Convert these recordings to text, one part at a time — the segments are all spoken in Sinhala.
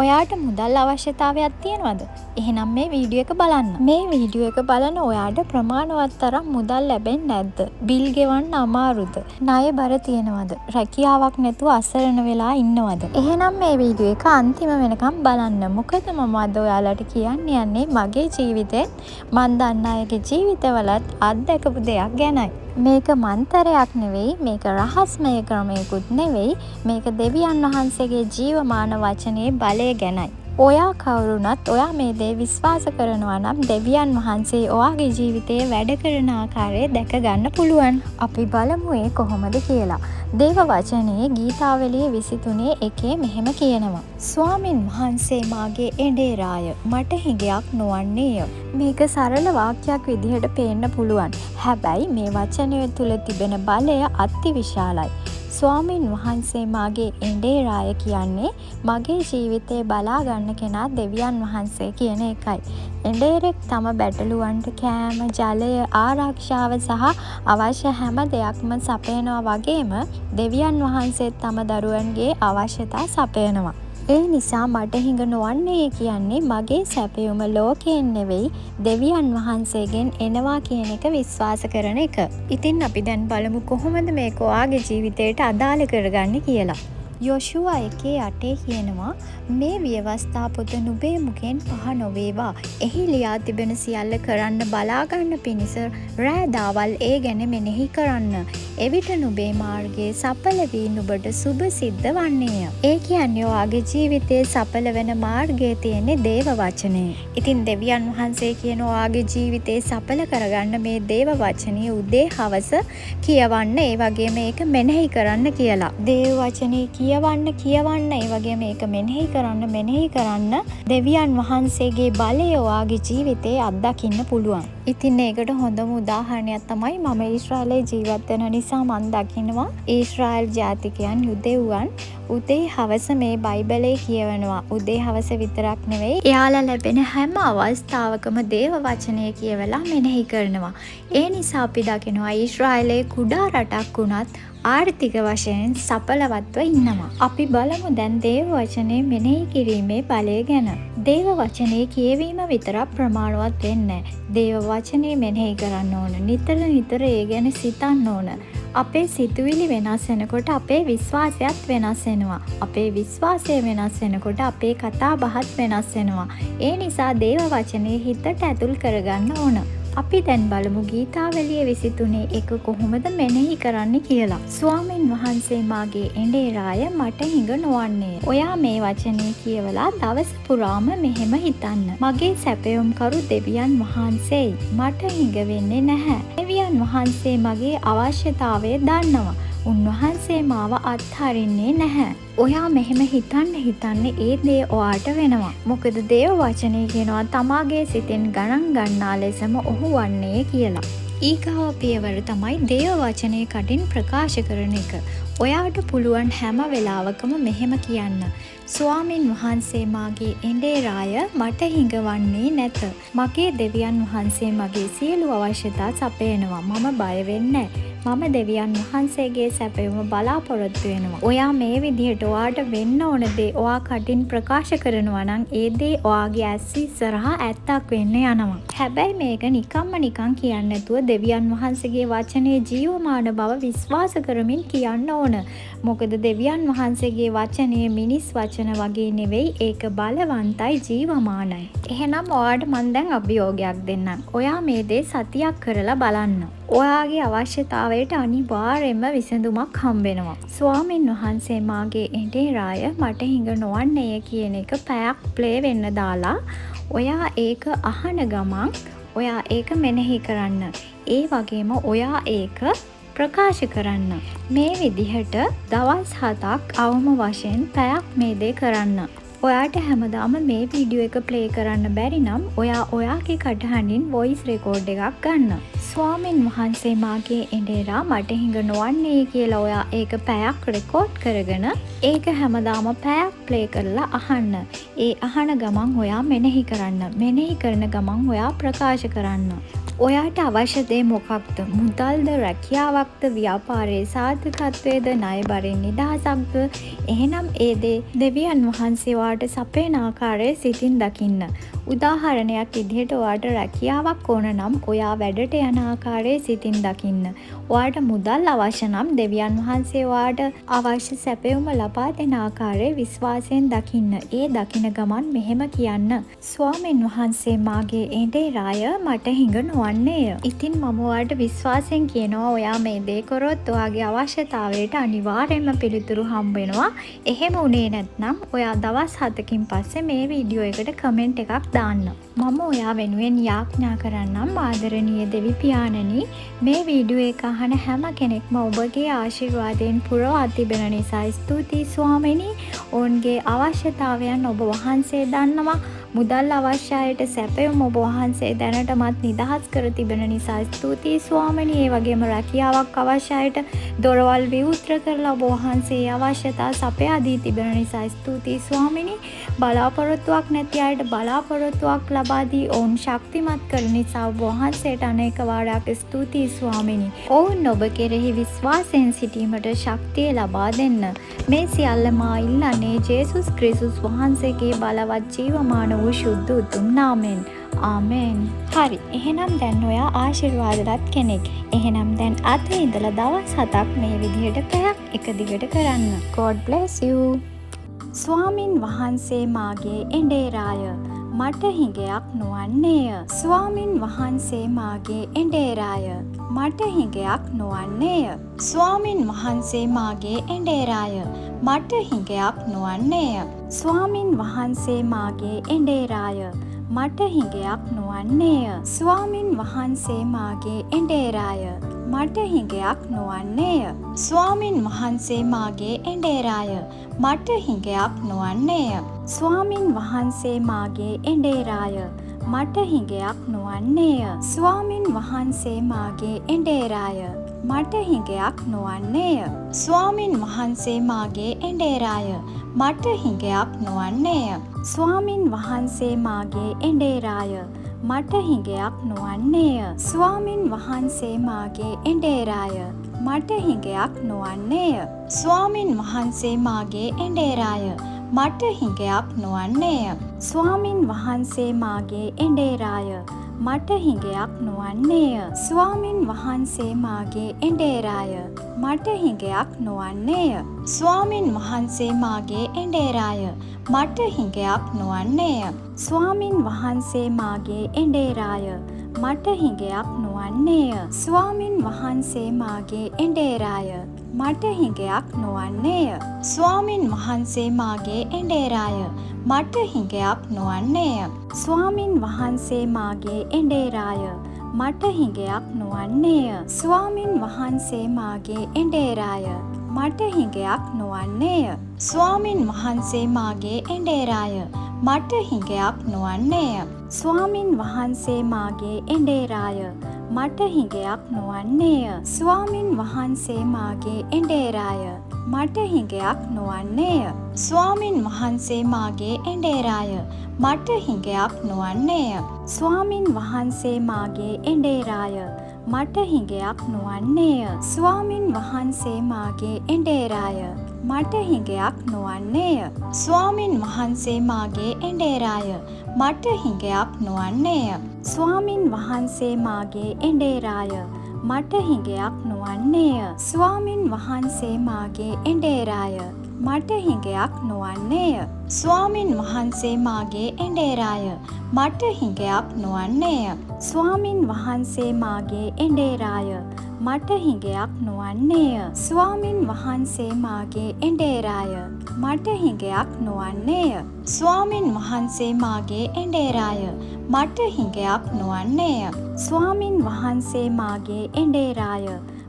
ඔයාට මුදල් අවශ්‍යතාවයක් තියෙනවද? එහෙනම් මේ වීඩියෝ එක බලන්න. මේ වීඩියෝ එක බලන ඔයාට ප්‍රමාණවත් තරම් මුදල් ලැබෙන්නේ නැද්ද? බිල් ගෙවන්න අමාරුද? ණය බර තියෙනවද? රැකියාවක් නැතුව අසරණ වෙලා ඉන්නවද? එහෙනම් මේ වීඩියෝ එක අන්තිම වෙනකම් බලන්න. මොකද මම අද ඔයාලට කියන්න යන්නේ මගේ ජීවිතෙත් මන් දන්න අයගේ ජීවිතවලත් අත්දැකපු දෙයක් ගැනයි. මේක මන්තරයක් නෙවෙයි, මේක රහස්මය ක්‍රමයකුත් නෙවෙයි, මේක දෙවියන් වහන්සේගේ ජීවමාන වචනේ බලය ගැනයි. ඔයා කවුරුනත් ඔයා මේ දේ විශ්වාස කරනවා නම් දෙවියන් වහන්සේ ඔයාගේ ජීවිතයේ වැඩ කරන ආකාරය දැක ගන්න පුළුවන්. අපි බලමු ඒ කොහොමද කියලා. දේව වචනේ ගීතාවලිය 23 මෙහෙම කියනවා. ස්වාමින් වහන්සේ මාගේ එඬේරාය, මට හිඟයක් නොවන්නේය. මේක සරල වාක්‍යයක් විදිහට පේන්න පුළුවන්. හැබැයි මේ වචනය තුල තිබෙන බලය අතිවිශාලයි. ස්වාමින් වහන්සේ මාගේ එඬේරාය කියන්නේ මගේ ජීවිතේ බලා ගන්න කෙනා දෙවියන් වහන්සේ කියන එකයි. එඬේරෙක් තම බැටළුවන්ට කෑම, ජලය, ආරක්ෂාව සහ අවශ්‍ය හැම දෙයක්ම සපයනවා වගේම දෙවියන් වහන්සේත් තම දරුවන්ගේ අවශ්‍යතා සපයනවා. ඒ නිසා මට හිඟ නොවන්නේ කියන්නේ මගේ සැපයුම ලෝකයෙන් නෙවෙයි දෙවියන් වහන්සේගෙන් එනවා කියන එක විශ්වාස කරන එක. ඉතින් අපි දැන් බලමු කොහොමද මේක ඔයාගේ ජීවිතයට අදාළ කරගන්නේ කියලා. යොෂුවා 1:8 කියනවා මේ ව්‍යවස්ථා පොත නුඹේ මුඛෙන් පහ නොවේවා. එහි ලියා තිබෙන සියල්ල කරන්න බලා ගන්න පිණිස රෑ දවල් ඒ ගැන මෙනෙහි කරන්න. එවිට නුඹේ මාර්ගයේ සඵල වී නුඹට සුබ සිද්ධ වන්නේය. ඒ කියන්නේ ඔයාගේ ජීවිතයේ සඵල වෙන මාර්ගයේ තියෙන දේව වචනේ. ඉතින් දෙවියන් වහන්සේ කියන ඔයාගේ ජීවිතේ සඵල කරගන්න මේ දේව වචනේ උදේ හවස කියවන්න, ඒ වගේම මේක මෙනෙහි කරන්න කියලා. දේව වචනේ කියවන්න ඒ වගේ මේක මෙනෙහි කරන්න දෙවියන් වහන්සේගේ බලය ඔයාගේ ජීවිතේ අත්දකින්න පුළුවන්. ඉතින් ඒකට හොඳම උදාහරණයක් තමයි මම ඊශ්‍රායලයේ ජීවත් වෙන නිසා මම දකිනවා ඊශ්‍රායල් ජාතිකයන් යුදෙව්වන් උදේ හවස මේ බයිබලේ කියවනවා. උදේ හවස විතරක් නෙවෙයි, එයාලා ලැබෙන හැම අවස්ථාවකම දේව වචනය කියවලා මෙනෙහි කරනවා. ඒ නිසා අපි දකිනවා ඊශ්‍රායලයේ කුඩා රටක් වුණත් ආර්ථික වශයෙන් සඵලවත්ව ඉන්නවා. අපි බලමු දැන් දේව වචනේ මෙනෙහි කිරීමේ බලය ගැන. දේව වචනේ කියවීම විතරක් ප්‍රමාණවත් වෙන්නේ නැහැ. දේව වචනේ මෙනෙහි කරන්න ඕන. නිතර ඒ ගැන සිතන්න ඕන. අපේ සිතුවිලි වෙනස් වෙනකොට අපේ විශ්වාසයත් වෙනස් වෙනවා. අපේ විශ්වාසය වෙනස් වෙනකොට අපේ කතා බහත් වෙනස් වෙනවා. ඒ නිසා දේව වචනේ හිතට ඇතුල් කරගන්න ඕන. අපි දැන් බලමු ගීතාවලිය 23 කොහොමද මෙනෙහි කරන්න කියලා. ස්වාමින් වහන්සේ මාගේ එඬේරාය, මට හිඟ නොවන්නේ. ඔයා මේ වචනේ කියවලා දවස පුරාම මෙහෙම හිතන්න. මගේ සැපයුම් කරු දෙවියන් වහන්සේයි. මට හිඟ වෙන්නේ නැහැ. දෙවියන් වහන්සේ මගේ අවශ්‍යතාවය දන්නවා. උන්වහන්සේ මාව අත්හරින්නේ නැහැ. ඔයා මෙහෙම හිතන්න ඒ දේ ඔයාට වෙනවා. මොකද දේව වචනේ කියනවා තමාගේ සිතෙන් ගණන් ගන්නා ලෙසම ඔහු වන්නේ කියලා. ඊගාව පියවර තමයි දේව වචනේ කටින් ප්‍රකාශ කරන එක. ඔයාට පුළුවන් හැම වෙලාවකම මෙහෙම කියන්න. ස්වාමින් වහන්සේ මාගේ එඬේරාය, මට හිඟවන්නේ නැත. මගේ දෙවියන් වහන්සේ මගේ සියලු අවශ්‍යතා සපයනවා. මම බය වෙන්නේ නැහැ. මම දෙවියන් වහන්සේගේ සැපයුම බලාපොරොත්තු වෙනවා. ඔයා මේ විදිහට ඔයාට වෙන්න ඕන දේ ඔයා කටින් ප්‍රකාශ කරනවා නම් ඒ දේ ඔයාගේ ඇස් ඉස්සරහා ඇත්තක් වෙන්න යනවා. හැබැයි මේක නිකන් කියන්න නැතුව දෙවියන් වහන්සේගේ වචනේ ජීවමාන බව විශ්වාස කරමින් කියන්න ඕන. මොකද දෙවියන් වහන්සේගේ වචනේ මිනිස් වචන වගේ නෙවෙයි, ඒක බලවන්තයි, ජීවමානයි. එහෙනම් ඔයාට මම දැන් අභියෝගයක් දෙන්නම්. ඔයා මේ දේ සතියක් කරලා බලන්න. ඔයාගේ අවශ්‍යතාවයට අනිවාර්යයෙන්ම විසඳුමක් හම්බෙනවා. ස්වාමින් වහන්සේ මාගේ එඬේරාය, මට හිඟ නොවන්නේ කියන එක පැයක් ප්ලේ වෙන්න දාලා ඔයා ඒක අහන ගමන් ඔයා ඒක මෙනෙහි කරන්න. ඒ වගේම ඔයා ඒක ප්‍රකාශ කරන්න. මේ විදිහට දවස් 7ක් අවම වශයෙන් පැයක් මේ දේ කරන්න. ඔයාට හැමදාම මේ වීඩියෝ එක ප්ලේ කරන්න බැරි නම් ඔයා ඔයාගේ කටහඬින් වොයිස් රෙකෝඩ් එකක් ගන්න. ස්වාමින් වහන්සේ මාගේ එඬේරා, මට හිඟ නොවන්නේ කියලා ඔයා ඒක පැයක් රෙකෝඩ් කරගෙන ඒක හැමදාම පැයක් ප්ලේ කරලා අහන්න. ඒ අහන ගමන් ඔයා මෙනෙහි කරන්න. මෙනෙහි කරන ගමන් ඔයා ප්‍රකාශ කරන්න. ඔයාට අවශ්‍ය දේ මොකක්ද? මුදල්ද, රැකියාවක්ද, ව්‍යාපාරයේ සාර්ථකත්වයේද, ණය බරෙන් නිදහසක්ද? එහෙනම් ඒ දේ දෙවියන් වහන්සේ ඔයාට සපයන ආකාරය සිතින් දකින්න. උදාහරණයක් විදිහට ඔයාට රැකියාවක් ඕන නම් ඔයා වැඩට යන ආකාරය සිතින් දකින්න. ඔයාට මුදල් අවශ්‍ය නම් දෙවියන් වහන්සේ ඔයාට අවශ්‍ය සැපයුම ලබා දෙන ආකාරය විශ්වාසයෙන් දකින්න. ඒ දකින ගමන් මෙහෙම කියන්න. ස්වාමීන් වහන්සේ මාගේ එඬේරාය මට හිඟ නොවන්නේය. ඉතින් මම ඔයාට විශ්වාසයෙන් කියනවා ඔයා මේ දේ කරොත් ඔයාගේ අවශ්‍යතාවයට අනිවාර්යයෙන්ම පිළිතුරු හම්බ වෙනවා. එහෙම වුණේ නැත්නම් ඔයා දවස් 7කින් පස්සේ මේ වීඩියෝ එකට කමෙන්ට් එකක් දාන්න. මම ඔයා වෙනුවෙන් යාඥා කරන්නම් ආදරණීය දෙවි පියාණනි, මේ වීඩියෝ එක අහන හැම කෙනෙක්ම ඔබගේ ආශිර්වාදයෙන් පුරවා තිබෙන නිසා ස්තුතියි ස්වාමිනී. ඔවුන්ගේ අවශ්‍යතාවයන් ඔබ වහන්සේ දන්නවා. මුදල් අවශ්‍ය අයට සැපයුම ඔබ වහන්සේ දැනටමත් නිදහස් කර තිබෙන නිසා ස්තුතියි ස්වාමිනී. ඒ වගේම රැකියාවක් අවශ්‍ය අයට දොරවල් විවෘත කරලා ඔබ වහන්සේ අවශ්‍යතා සපයා දී තිබෙන නිසා ස්තුතියි ස්වාමිනී. බලාපොරොත්තුවක් නැති අයට බලාපොරොත්තුවක් ලබා දී ඔවුන් ශක්තිමත් කරන නිසා ඔබ වහන්සේට අනේක වාරයක් ස්තුතියි ස්වාමිනී. ඔවුන් ඔබ කෙරෙහි විශ්වාසයෙන් සිටීමට ශක්තිය ලබා දෙන්න. මේ සියල්ල මා ඉල්ලන්නේ ජේසුස් ක්‍රිස්තුස් වහන්සේගේ බලවත් ජීවමාන වූ ශුද්ධ උතුම් නාමයෙන්. ආමෙන්. හරි. එහෙනම් දැන් ඔයා ආශිර්වාදවත් කෙනෙක්. එහෙනම් දැන් අද ඉඳලා දවස් 7ක් මේ විදිහට පැයක් එක දිගට කරන්න. God bless you. ස්වාමින් වහන්සේ මාගේ එඬේරාය මට හිඟයක් නොවන්නේය. ස්වාමින් වහන්සේ මාගේ එඬේරාය මට හිඟයක් නොවන්නේය. ස්වාමින් වහන්සේ මාගේ එඬේරාය මට හිඟයක් නොවන්නේය. ස්වාමින් වහන්සේ මාගේ එඬේරාය මට හිඟයක් නොවන්නේය. ස්වාමින් වහන්සේ මාගේ එඬේරාය මට හිඟයක් නොවන්නේය. ස්වාමින් වහන්සේ මාගේ එඬේරාය මට හිඟයක් නොවන්නේය. ස්වාමින් වහන්සේ මාගේ එඬේරාය මට හිඟයක් නොවන්නේය. ස්වාමින් වහන්සේ මාගේ එඬේරාය මට හිඟයක් නොවන්නේය. ස්වාමින් වහන්සේ මාගේ එඬේරාය මට හිඟයක් නොවන්නේය. ස්වාමින් වහන්සේ මාගේ එඬේරාය මට හිඟයක් නොවන්නේය. ස්වාමින් වහන්සේ මාගේ එඬේරාය මට හිඟයක් නොවන්නේය. ස්වාමින් වහන්සේ මාගේ එඬේරාය මට හිඟයක් නොවන්නේය. ස්වාමින් වහන්සේ මාගේ එඬේරාය මට හිඟයක් නොවන්නේය. ස්වාමින් වහන්සේ මාගේ එඬේරාය මට හිඟයක් නොවන්නේය. ස්වාමින් වහන්සේ මාගේ එඬේරාය මට හිඟයක් නොවන්නේය. ස්වාමින් වහන්සේ මාගේ එඬේරාය මට හිඟයක් නොවන්නේය. ස්වාමින් වහන්සේ මාගේ එඬේරාය මට හිඟයක් නොවන්නේය. ස්වාමින් වහන්සේ මාගේ එඬේරාය මට හිඟයක් නොවන්නේය. ස්වාමින් වහන්සේ මාගේ එඬේරාය මට හිඟයක් නොවන්නේය. ස්වාමින් වහන්සේ මාගේ එඬේරාය මට හිඟයක් නොවන්නේය. ස්වාමින් වහන්සේ මාගේ එඬේරාය මට හිඟයක් නොවන්නේය. ස්වාමින් වහන්සේ මාගේ එඬේරාය මට හිඟයක් නොවන්නේය. ස්වාමින් වහන්සේ මාගේ එඬේරාය මට හිඟයක් නොවන්නේය. ස්වාමින් වහන්සේ මාගේ එඬේරාය මට හිඟයක් නොවන්නේය. ස්වාමින් වහන්සේ මාගේ එඬේරාය මට හිඟයක් නොවන්නේය. ස්වාමින් වහන්සේ මාගේ එඬේරාය මට හිඟයක් නොවන්නේය. ස්වාමින් වහන්සේ මාගේ එඬේරාය මට හිඟයක් නොවන්නේය. ස්වාමින් වහන්සේ මාගේ එඬේරාය මට හිඟයක් නොවන්නේය. ස්වාමින් වහන්සේ මාගේ එඬේරාය මට හිඟයක් නොවන්නේය. ස්වාමින් වහන්සේ මාගේ එඬේරාය මට හිඟයක් නොවන්නේය. ස්වාමින් වහන්සේ මාගේ එඬේරාය මට හිඟයක් නොවන්නේය. ස්වාමින් වහන්සේ මාගේ එඬේරාය මට හිඟයක් නොවන්නේය. ස්වාමින් වහන්සේ මාගේ එඬේරාය මට හිඟයක් නොවන්නේය. ස්වාමින් වහන්සේ මාගේ එඬේරාය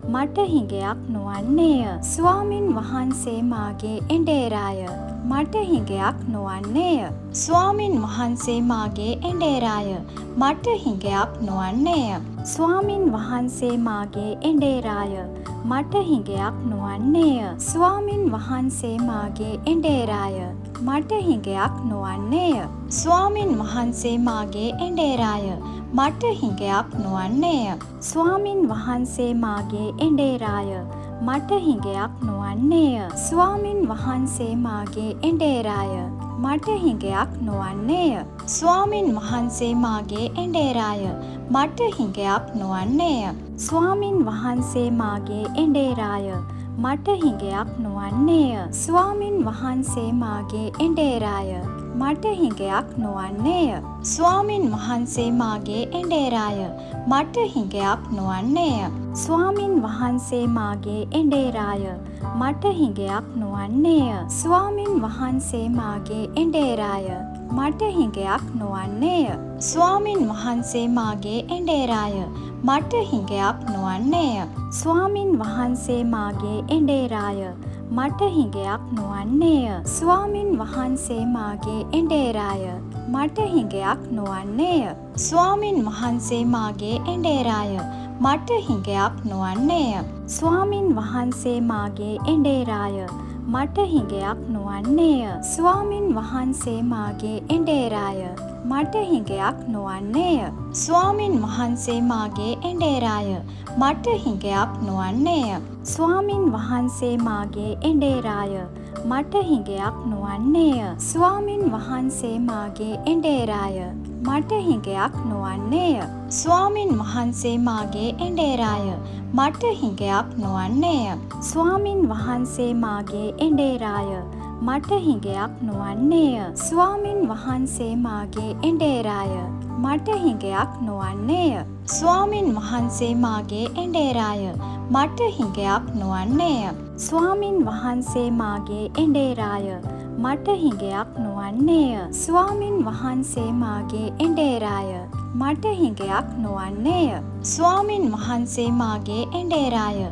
මට හිඟයක් නොවන්නේය. ස්වාමින් වහන්සේ මාගේ එඬේරාය මට හිඟයක් නොවන්නේය. ස්වාමින් වහන්සේ මාගේ එඬේරාය. මට හිඟයක් නොවන්නේය. ස්වාමින් වහන්සේ මාගේ එඬේරාය. මට හිඟයක් නොවන්නේය. ස්වාමින් වහන්සේ මාගේ එඬේරාය. මට හිඟයක් නොවන්නේය. ස්වාමින් වහන්සේ මාගේ එඬේරාය. මට හිඟයක් නොවන්නේය. ස්වාමින් වහන්සේ මාගේ එඬේරාය. මට හිඟයක් නොවන්නේය. ස්වාමින් වහන්සේ මාගේ එඬේරාය. මට හිඟයක් නොවන්නේය. ස්වාමින් වහන්සේ මාගේ එඬේරාය. මට හිඟයක් නොවන්නේය. ස්වාමින් වහන්සේ මාගේ එඬේරාය. මට හිඟයක් නොවන්නේය. ස්වාමින් වහන්සේ මාගේ එඬේරාය. මට හිඟයක් නොවන්නේය. ස්වාමින් වහන්සේ මාගේ එඬේරාය. මට හිඟයක් නොවන්නේය. ස්වාමින් වහන්සේ මාගේ එඬේරාය. මට හිඟයක් නොවන්නේය. ස්වාමින් වහන්සේ මාගේ එඬේරාය. මට හිඟයක් නොවන්නේය. ස්වාමින් වහන්සේ මාගේ එඬේරාය. මට හිඟයක් නොවන්නේය. ස්වාමින් වහන්සේ මාගේ එඬේරාය. මට හිඟයක් නොවන්නේය. ස්වාමින් වහන්සේ මාගේ එඬේරාය. මට හිඟයක් නොවන්නේය. ස්වාමින් වහන්සේ මාගේ එඬේරාය. මට හිඟයක් නොවන්නේය. ස්වාමින් වහන්සේ මාගේ එඬේරාය. මට හිඟයක් නොවන්නේය. ස්වාමින් වහන්සේ මාගේ එඬේරාය. මට හිඟයක් නොවන්නේය. ස්වාමින් වහන්සේ මාගේ එඬේරාය. මට හිඟයක් නොවන්නේය. ස්වාමින් වහන්සේ මාගේ එඬේරාය. මට හිඟයක් නොවන්නේය. ස්වාමින් වහන්සේ මාගේ එඬේරාය. මට හිඟයක් නොවන්නේය. ස්වාමින් වහන්සේ මාගේ එඬේරාය. මට හිඟයක් නොවන්නේය. ස්වාමින් වහන්සේ මාගේ එඬේරාය. මට හිඟයක් නොවන්නේය. ස්වාමින් වහන්සේ මාගේ එඬේරාය. මට හිඟයක් නොවන්නේය. ස්වාමින් වහන්සේ මාගේ එඬේරාය. මට හිඟයක් නොවන්නේය. ස්වාමින් වහන්සේ මාගේ එඬේරාය. මට හිඟයක් නොවන්නේය. ස්වාමින් වහන්සේ මාගේ එඬේරාය. මට හිඟයක් නොවන්නේය. ස්වාමින් වහන්සේ මාගේ එඬේරාය. මට හිඟයක් නොවන්නේය. ස්වාමින් වහන්සේ මාගේ එඬේරාය.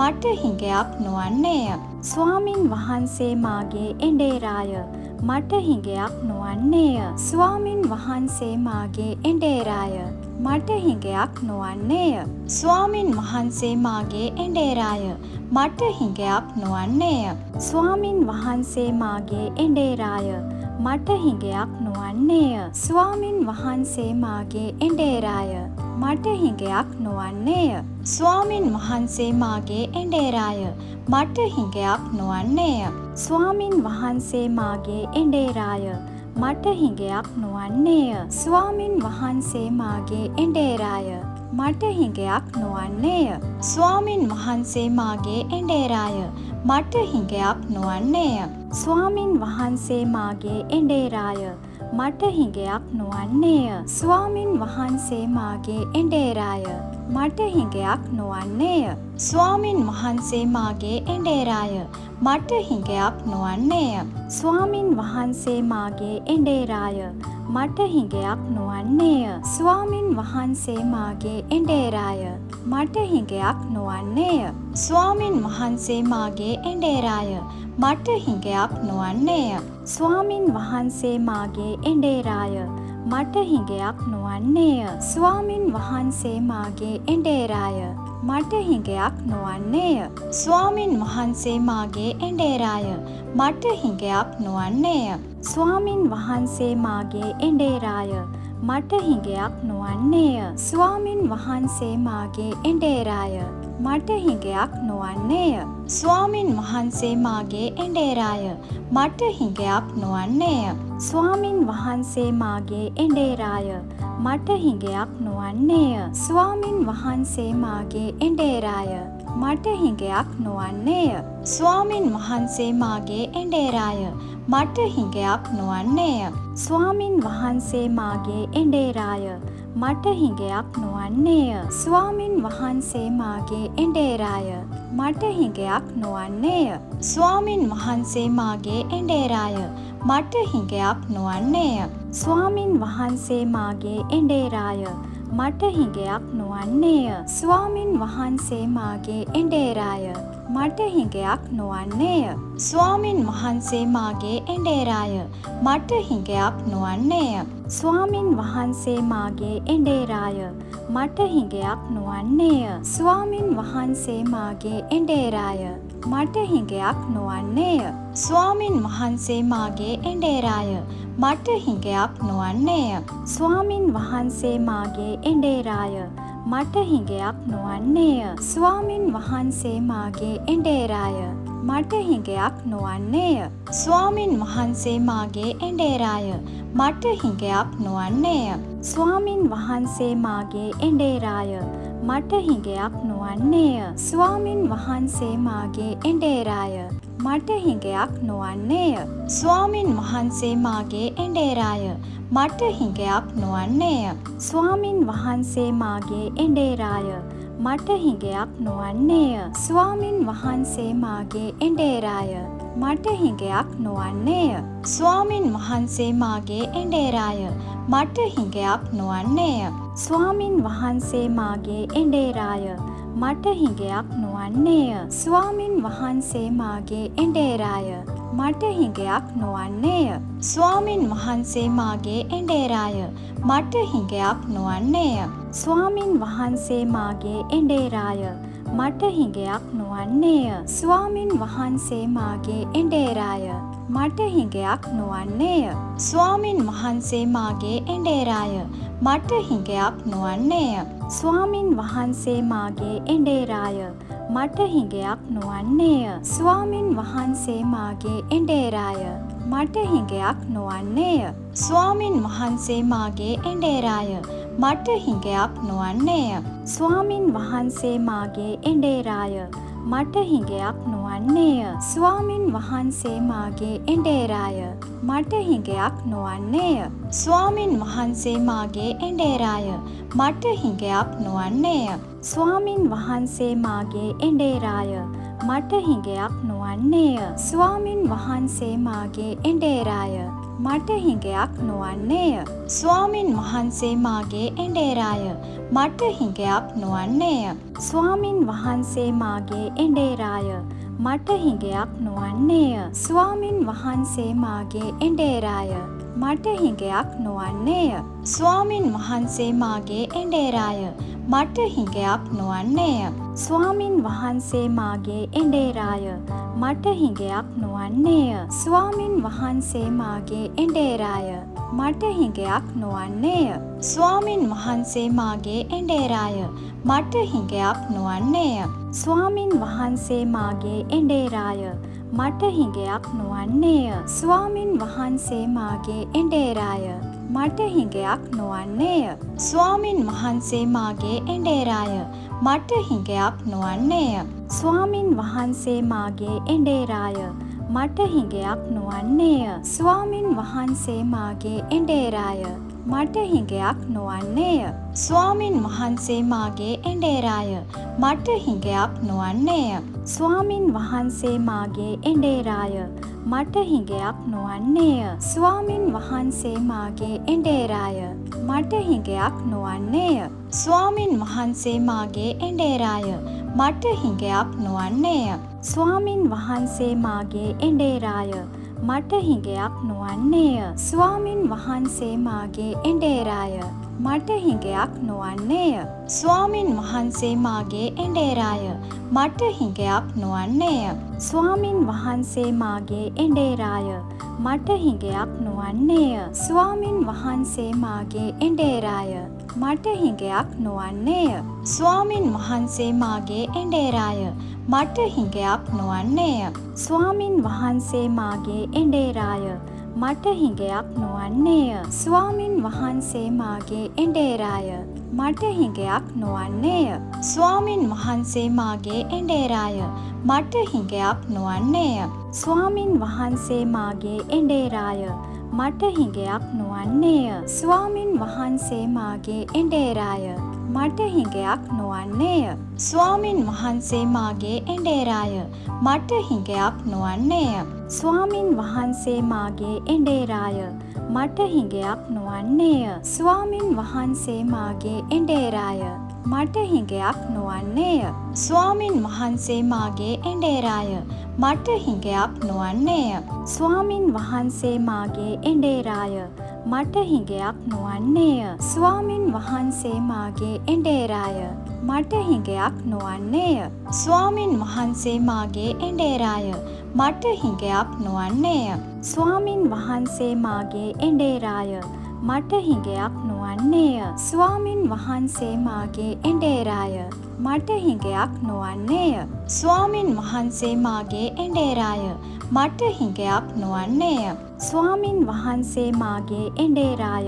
මට හිඟයක් නොවන්නේය. ස්වාමින් වහන්සේ මාගේ එඬේරාය. මට හිඟයක් නොවන්නේය. ස්වාමින් වහන්සේ මාගේ එඬේරාය. මට හිඟයක් නොවන්නේය. ස්වාමින් වහන්සේ මාගේ එඬේරාය. මට හිඟයක් නොවන්නේය. ස්වාමින් වහන්සේ මාගේ එඬේරාය. මට හිඟයක් නොවන්නේය. ස්වාමින් වහන්සේ මාගේ එඬේරාය. මට හිඟයක් නොවන්නේය. ස්වාමින් වහන්සේ මාගේ එඬේරාය. මට හිඟයක් නොවන්නේය. ස්වාමින් වහන්සේ මාගේ එඬේරාය. මට හිඟයක් නොවන්නේය. ස්වාමින් වහන්සේ මාගේ එඬේරාය. මට හිඟයක් නොවන්නේය. ස්වාමින් වහන්සේ මාගේ එඬේරාය. මට හිඟයක් නොවන්නේය. ස්වාමින් වහන්සේ මාගේ එඬේරාය. මට හිඟයක් නොවන්නේය. ස්වාමින් වහන්සේ මාගේ එඬේරාය. මට හිඟයක් නොවන්නේය. ස්වාමින් වහන්සේ මාගේ එඬේරාය. මට හිඟයක් නොවන්නේය. ස්වාමින් වහන්සේ මාගේ එඬේරාය. මට හිඟයක් නොවන්නේය. ස්වාමින් වහන්සේ මාගේ එඬේරාය. මට හිඟයක් නොවන්නේය. ස්වාමින් වහන්සේ මාගේ එඬේරාය. මට හිඟයක් නොවන්නේය. ස්වාමින් වහන්සේ මාගේ එඬේරාය. මට හිඟයක් නොවන්නේය. ස්වාමින් වහන්සේ මාගේ එඬේරාය. මට හිඟයක් නොවන්නේය. ස්වාමින් වහන්සේ මාගේ එඬේරාය. මට හිඟයක් නොවන්නේය. ස්වාමින් වහන්සේ මාගේ එඬේරාය. මට හිඟයක් නොවන්නේය. ස්වාමින් වහන්සේ මාගේ එඬේරාය. මට හිඟයක් නොවන්නේය. ස්වාමින් වහන්සේ මාගේ එඬේරාය. මට හිඟයක් නොවන්නේය. ස්වාමින් වහන්සේ මාගේ එඬේරාය. මට හිඟයක් නොවන්නේය. ස්වාමින් වහන්සේ මාගේ එඬේරාය. මට හිඟයක් නොවන්නේය. ස්වාමින් වහන්සේ මාගේ එඬේරාය. මට හිඟයක් නොවන්නේය. ස්වාමින් වහන්සේ මාගේ එඬේරාය. මට හිඟයක් නොවන්නේය. ස්වාමින් වහන්සේ මාගේ එඬේරාය. මට හිඟයක් නොවන්නේය. ස්වාමින් වහන්සේ මාගේ එඬේරාය. මට හිඟයක් නොවන්නේය. ස්වාමින් වහන්සේ මාගේ එඬේරාය. මට හිඟයක් නොවන්නේය. ස්වාමින් වහන්සේ මාගේ එඬේරාය. මට හිඟයක් නොවන්නේය. ස්වාමින් වහන්සේ මාගේ එඬේරාය. මට හිඟයක් නොවන්නේය. ස්වාමින් වහන්සේ මාගේ එඬේරාය. මට හිඟයක් නොවන්නේය. ස්වාමින් වහන්සේ මාගේ එඬේරාය. මට හිඟයක් නොවන්නේය. ස්වාමින් වහන්සේ මාගේ එඬේරාය. මට හිඟයක් නොවන්නේය. ස්වාමින් වහන්සේ මාගේ එඬේරාය. මට හිඟයක් නොවන්නේය. ස්වාමින් වහන්සේ මාගේ එඬේරාය. මට හිඟයක් නොවන්නේය. ස්වාමින් වහන්සේ මාගේ එඬේරාය. මට හිඟයක් නොවන්නේය. ස්වාමින් වහන්සේ මාගේ එඬේරාය. මට හිඟයක් නොවන්නේය. ස්වාමින් වහන්සේ මාගේ එඬේරාය. මට හිඟයක් නොවන්නේය. ස්වාමින් වහන්සේ මාගේ එඬේරාය. මට හිඟයක් නොවන්නේය. ස්වාමින් වහන්සේ මාගේ එඬේරාය. මට හිඟයක් නොවන්නේය. ස්වාමින් වහන්සේ මාගේ එඬේරාය. මට හිඟයක් නොවන්නේය. ස්වාමින් වහන්සේ මාගේ එඬේරාය. මට හිඟයක් නොවන්නේය. ස්වාමින් වහන්සේ මාගේ එඬේරාය. මට හිඟයක් නොවන්නේය. ස්වාමින් වහන්සේ මාගේ එඬේරාය. මට හිඟයක් නොවන්නේය. ස්වාමින් වහන්සේ මාගේ එඬේරාය. මට හිඟයක් නොවන්නේය. ස්වාමින් වහන්සේ මාගේ එඬේරාය. මට හිඟයක් නොවන්නේය. ස්වාමින් වහන්සේ මාගේ එඬේරාය. මට හිඟයක් නොවන්නේය. ස්වාමින් වහන්සේ මාගේ එඬේරාය. මට හිඟයක් නොවන්නේය. ස්වාමින් වහන්සේ මාගේ එඬේරාය. මට හිඟයක් නොවන්නේය. ස්වාමින් වහන්සේ මාගේ එඬේරාය. මට හිඟයක් නොවන්නේය. ස්වාමින් වහන්සේ මාගේ එඬේරාය. මට හිඟයක් නොවන්නේය. ස්වාමින් වහන්සේ මාගේ එඬේරාය. මට හිඟයක් නොවන්නේය. ස්වාමින් වහන්සේ මාගේ එඬේරාය. මට හිඟයක් නොවන්නේය. ස්වාමින් වහන්සේ මාගේ එඬේරාය. මට හිඟයක් නොවන්නේය. ස්වාමින් වහන්සේ මාගේ එඬේරාය. මට හිඟයක් නොවන්නේය. ස්වාමින් වහන්සේ මාගේ එඬේරාය. මට හිඟයක් නොවන්නේය. ස්වාමින් වහන්සේ මාගේ එඬේරාය. මට හිඟයක් නොවන්නේය. ස්වාමින් වහන්සේ මාගේ එඬේරාය. මට හිඟයක් නොවන්නේය. ස්වාමින් වහන්සේ මාගේ එඬේරාය. මට හිඟයක් නොවන්නේය. ස්වාමින් වහන්සේ මාගේ එඬේරාය. මට හිඟයක් නොවන්නේය. ස්වාමින් වහන්සේ මාගේ එඬේරාය. මට හිඟයක් නොවන්නේය. ස්වාමින් වහන්සේ මාගේ එඬේරාය. මට හිඟයක් නොවන්නේය. ස්වාමින් වහන්සේ මාගේ එඬේරාය. මට හිඟයක් නොවන්නේය. ස්වාමින් වහන්සේ මාගේ එඬේරාය. මට හිඟයක් නොවන්නේය. ස්වාමින් වහන්සේ මාගේ එඬේරාය. මට හිඟයක් නොවන්නේය. ස්වාමින් වහන්සේ මාගේ එඬේරාය. මට හිඟයක් නොවන්නේය. ස්වාමින් වහන්සේ මාගේ එඬේරාය. මට හිඟයක් නොවන්නේය. ස්වාමින් වහන්සේ මාගේ එඬේරාය. මට හිඟයක් නොවන්නේය. ස්වාමින් වහන්සේ මාගේ එඬේරාය. මට හිඟයක් නොවන්නේය. ස්වාමින් වහන්සේ මාගේ එඬේරාය. මට හිඟයක් නොවන්නේය. ස්වාමින් වහන්සේ මාගේ එඬේරාය. මට හිඟයක් නොවන්නේය. ස්වාමින් වහන්සේ මාගේ එඬේරාය. මට හිඟයක් නොවන්නේය. ස්වාමින් වහන්සේ මාගේ එඬේරාය. මට හිඟයක් නොවන්නේය. ස්වාමින් වහන්සේ මාගේ එඬේරාය. මට හිඟයක් නොවන්නේය. ස්වාමින් වහන්සේ මාගේ එඬේරාය. මට හිඟයක් නොවන්නේය. ස්වාමින් වහන්සේ මාගේ එඬේරාය. මට හිඟයක් නොවන්නේය. ස්වාමින් වහන්සේ මාගේ එඬේරාය. මට හිඟයක් නොවන්නේය. ස්වාමින් වහන්සේ මාගේ එඬේරාය. මට හිඟයක් නොවන්නේය. ස්වාමින් වහන්සේ මාගේ එඬේරාය. මට හිඟයක් නොවන්නේය. ස්වාමින් වහන්සේ මාගේ එඬේරාය. මට හිඟයක් නොවන්නේය. ස්වාමින් වහන්සේ මාගේ එඬේරාය. මට හිඟයක් නොවන්නේය. ස්වාමින් වහන්සේ මාගේ එඬේරාය. මට හිඟයක් නොවන්නේය. ස්වාමින් වහන්සේ මාගේ එඬේරාය. මට හිඟයක් නොවන්නේය. ස්වාමින් වහන්සේ මාගේ එඬේරාය. මට හිඟයක් නොවන්නේය. ස්වාමින් වහන්සේ මාගේ එඬේරාය. මට හිඟයක් නොවන්නේය. ස්වාමින් වහන්සේ මාගේ එඬේරාය. මට හිඟයක් නොවන්නේය. ස්වාමින් වහන්සේ මාගේ එඬේරාය. මට හිඟයක් නොවන්නේය. ස්වාමින් වහන්සේ මාගේ එඬේරාය. මට හිඟයක් නොවන්නේය. ස්වාමින් වහන්සේ මාගේ එඬේරාය. මට හිඟයක් නොවන්නේය. ස්වාමින් වහන්සේ මාගේ එඬේරාය. මට හිඟයක් නොවන්නේය. ස්වාමින් වහන්සේ මාගේ එඬේරාය. මට හිඟයක් නොවන්නේය. ස්වාමින් වහන්සේ මාගේ එඬේරාය. මට හිඟයක් නොවන්නේය. ස්වාමින් වහන්සේ මාගේ එඬේරාය.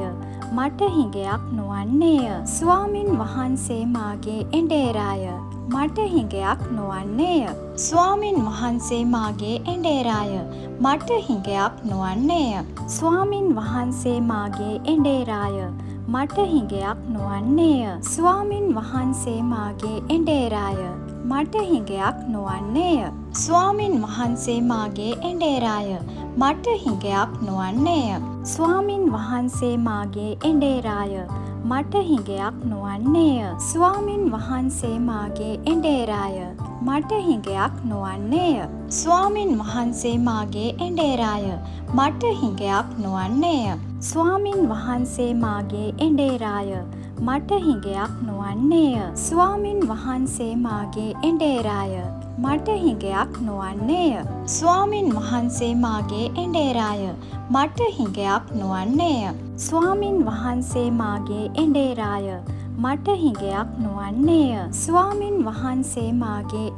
මට හිඟයක් නොවන්නේය. ස්වාමින් වහන්සේ මාගේ එඬේරාය. මට හිඟයක් නොවන්නේය. ස්වාමින් වහන්සේ මාගේ එඬේරාය. මට හිඟයක් නොවන්නේය. ස්වාමින් වහන්සේ මාගේ එඬේරාය. මට හිඟයක් නොවන්නේය. ස්වාමින් වහන්සේ මාගේ එඬේරාය. මට හිඟයක් නොවන්නේය. ස්වාමින් වහන්සේ මාගේ එඬේරාය. මට හිඟයක් නොවන්නේය. ස්වාමින් වහන්සේ මාගේ එඬේරාය. මට හිඟයක් නොවන්නේය. ස්වාමින් වහන්සේ මාගේ එඬේරාය. මට හිඟයක් නොවන්නේය. ස්වාමින් වහන්සේ මාගේ එඬේරාය. මට හිඟයක් නොවන්නේය. ස්වාමින් වහන්සේ මාගේ එඬේරාය. මට හිඟයක් නොවන්නේය. ස්වාමින් වහන්සේ මාගේ එඬේරාය. මට හිඟයක් නොවන්නේය. ස්වාමින් වහන්සේ මාගේ එඬේරාය. මට හිඟයක් නොවන්නේය. ස්වාමින් වහන්සේ මාගේ එඬේරාය. මට හිඟයක් නොවන්නේය. ස්වාමින් වහන්සේ මාගේ එඬේරාය. මට හිඟයක් නොවන්නේය. ස්වාමින් වහන්සේ මාගේ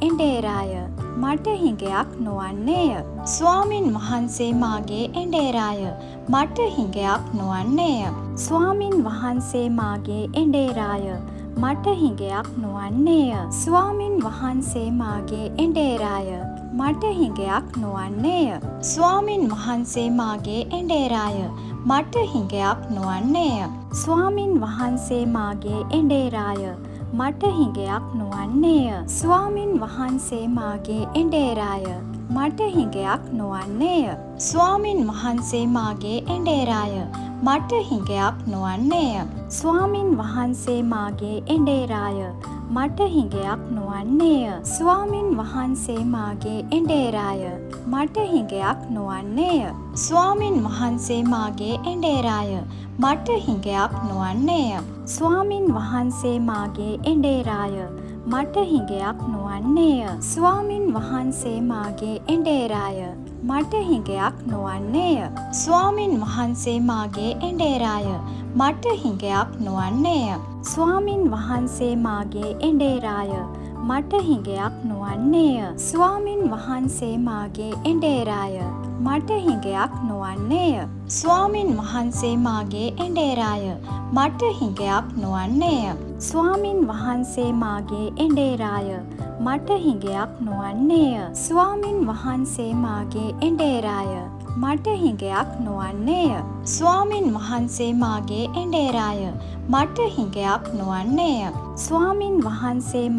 එඬේරාය. මට හිඟයක් නොවන්නේය. ස්වාමින් වහන්සේ මාගේ එඬේරාය. මට හිඟයක් නොවන්නේය. ස්වාමින් වහන්සේ මාගේ එඬේරාය. මට හිඟයක් නොවන්නේය. ස්වාමින් වහන්සේ මාගේ එඬේරාය. මට හිඟයක් නොවන්නේය. ස්වාමින් වහන්සේ මාගේ එඬේරාය. මට හිඟයක් නොවන්නේය. ස්වාමින් වහන්සේ මාගේ එඬේරාය. මට හිඟයක් නොවන්නේය. ස්වාමින් වහන්සේ මාගේ එඬේරාය. මට හිඟයක් නොවන්නේය. ස්වාමින් වහන්සේ මාගේ එඬේරාය. මට හිඟයක් නොවන්නේය. ස්වාමින් වහන්සේ මාගේ එඬේරාය. මට හිඟයක් නොවන්නේය. ස්වාමින් වහන්සේ මාගේ එඬේරාය. මට හිඟයක් නොවන්නේය. ස්වාමින් වහන්සේ මාගේ එඬේරාය. මට හිඟයක් නොවන්නේය. ස්වාමින් වහන්සේ මාගේ එඬේරාය. මට හිඟයක් නොවන්නේය. ස්වාමින් වහන්සේ මාගේ එඬේරාය. මට හිඟයක් නොවන්නේය. ස්වාමින් වහන්සේ මාගේ එඬේරාය. මට හිඟයක් නොවන්නේය. ස්වාමින් වහන්සේ මාගේ එඬේරාය. මට හිඟයක් නොවන්නේය. ස්වාමින් වහන්සේ මාගේ එඬේරාය. මට හිඟයක් නොවන්නේය. ස්වාමින් වහන්සේ මාගේ එඬේරාය. මට හිඟයක් නොවන්නේය. ස්වාමින් වහන්සේ මාගේ එඬේරාය. මට හිඟයක් නොවන්නේය. ස්වාමින් වහන්සේ මාගේ එඬේරාය. මට හිඟයක් නොවන්නේය. ස්වාමින් වහන්සේ මාගේ එඬේරාය. මට හිඟයක් නොවන්නේය. ස්වාමින් වහන්සේ මාගේ එඬේරාය. මට හිඟයක් නොවන්නේය. ස්වාමින් වහන්සේ මාගේ එඬේරාය. මට හිඟයක් නොවන්නේය. ස්වාමින් වහන්සේ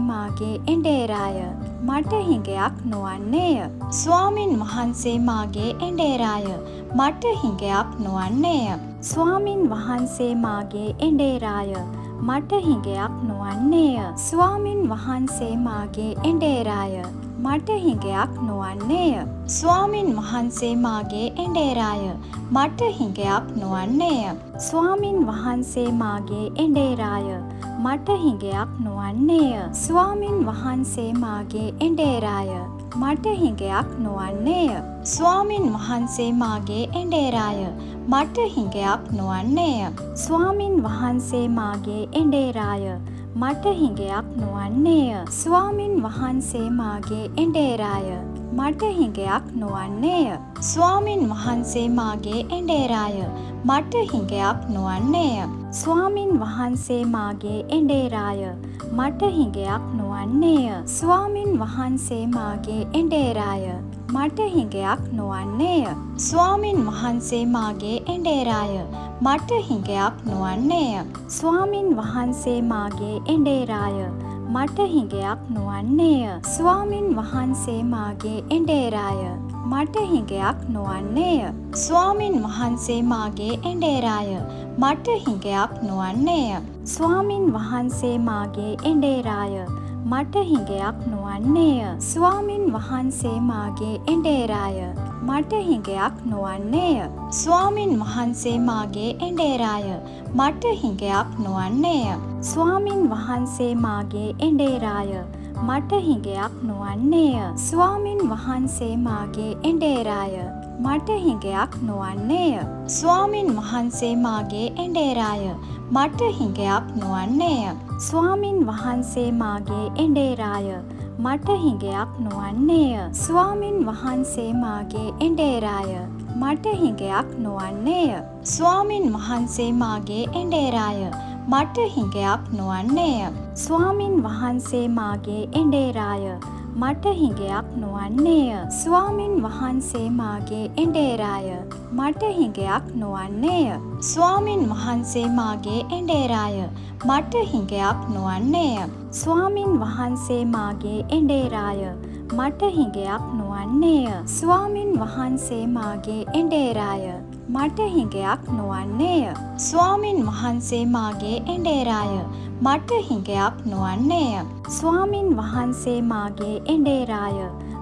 මාගේ එඬේරාය. මට හිඟයක් නොවන්නේය. ස්වාමින් වහන්සේ මාගේ එඬේරාය. මට හිඟයක් නොවන්නේය. ස්වාමින් වහන්සේ මාගේ එඬේරාය. මට හිඟයක් නොවන්නේය. ස්වාමින් වහන්සේ මාගේ එඬේරාය. මට හිඟයක් නොවන්නේය. ස්වාමින් වහන්සේ මාගේ එඬේරාය. මට හිඟයක් නොවන්නේය. ස්වාමින් වහන්සේ මාගේ එඬේරාය. මට හිඟයක් නොවන්නේය. ස්වාමින් වහන්සේ මාගේ එඬේරාය. මට හිඟයක් නොවන්නේය. ස්වාමින් වහන්සේ මාගේ එඬේරාය. මට හිඟයක් නොවන්නේය. ස්වාමින් වහන්සේ මාගේ එඬේරාය. මට හිඟයක් නොවන්නේය. ස්වාමින් වහන්සේ මාගේ එඬේරාය. මට හිඟයක් නොවන්නේය. ස්වාමින් වහන්සේ මාගේ එඬේරාය. මට හිඟයක් නොවන්නේය. ස්වාමින් වහන්සේ මාගේ එඬේරාය. මට හිඟයක් නොවන්නේය. ස්වාමින් වහන්සේ මාගේ එඬේරාය. මට හිඟයක් නොවන්නේය. ස්වාමින් වහන්සේ මාගේ එඬේරාය. මට හිඟයක් නොවන්නේය. ස්වාමින් වහන්සේ මාගේ එඬේරාය. මට හිඟයක් නොවන්නේය. ස්වාමින් වහන්සේ මාගේ එඬේරාය. මට හිඟයක් නොවන්නේය. ස්වාමින් වහන්සේ මාගේ එඬේරාය. මට හිඟයක් නොවන්නේය. ස්වාමින් වහන්සේ මාගේ එඬේරාය. මට හිඟයක් නොවන්නේය. ස්වාමින් වහන්සේ මාගේ එඬේරාය. මට හිඟයක් නොවන්නේය. ස්වාමින් වහන්සේ මාගේ එඬේරාය. මට හිඟයක් නොවන්නේය. ස්වාමින් වහන්සේ මාගේ එඬේරාය. මට හිඟයක් නොවන්නේය. ස්වාමින් වහන්සේ මාගේ එඬේරාය. මට හිඟයක් නොවන්නේය. ස්වාමින් වහන්සේ මාගේ එඬේරාය. මට හිඟයක් නොවන්නේය. ස්වාමින් වහන්සේ මාගේ එඬේරාය. මට හිඟයක් නොවන්නේය. ස්වාමින් වහන්සේ මාගේ එඬේරාය. මට හිඟයක් නොවන්නේය. ස්වාමින් වහන්සේ මාගේ එඬේරාය. මට හිඟයක් නොවන්නේය. ස්වාමින් වහන්සේ මාගේ එඬේරාය. මට හිඟයක් නොවන්නේය. ස්වාමින් වහන්සේ මාගේ එඬේරාය. මට හිඟයක් නොවන්නේය. ස්වාමින් වහන්සේ මාගේ එඬේරාය. මට හිඟයක් නොවන්නේය. ස්වාමින් වහන්සේ මාගේ එඬේරාය. මට හිඟයක් නොවන්නේය. ස්වාමින් වහන්සේ මාගේ එඬේරාය.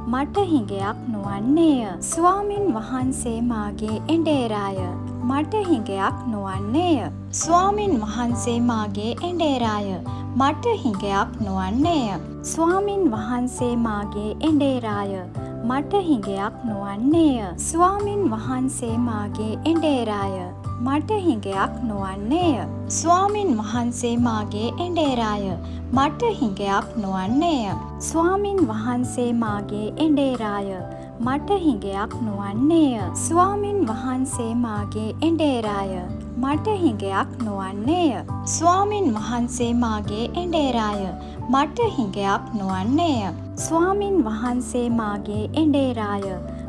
මට හිඟයක් නොවන්නේය. ස්වාමින් වහන්සේ මාගේ එඬේරාය. මට හිඟයක් නොවන්නේය. ස්වාමින් වහන්සේ මාගේ එඬේරාය. මට හිඟයක් නොවන්නේය. ස්වාමින් වහන්සේ මාගේ එඬේරාය. මට හිඟයක් නොවන්නේය. ස්වාමින් වහන්සේ මාගේ එඬේරාය. මට හිඟයක් නොවන්නේය. ස්වාමින් වහන්සේ මාගේ එඬේරාය. මට හිඟයක් නොවන්නේය. ස්වාමින් වහන්සේ මාගේ එඬේරාය. මට හිඟයක් නොවන්නේය. ස්වාමින් වහන්සේ මාගේ එඬේරාය. මට හිඟයක් නොවන්නේය. ස්වාමින් වහන්සේ මාගේ එඬේරාය. මට හිඟයක් නොවන්නේය. ස්වාමින් වහන්සේ මාගේ එඬේරාය. මට හිඟයක් නොවන්නේය. ස්වාමින් වහන්සේ මාගේ එඬේරාය. මට හිඟයක් නොවන්නේය. ස්වාමින් වහන්සේ මාගේ එඬේරාය.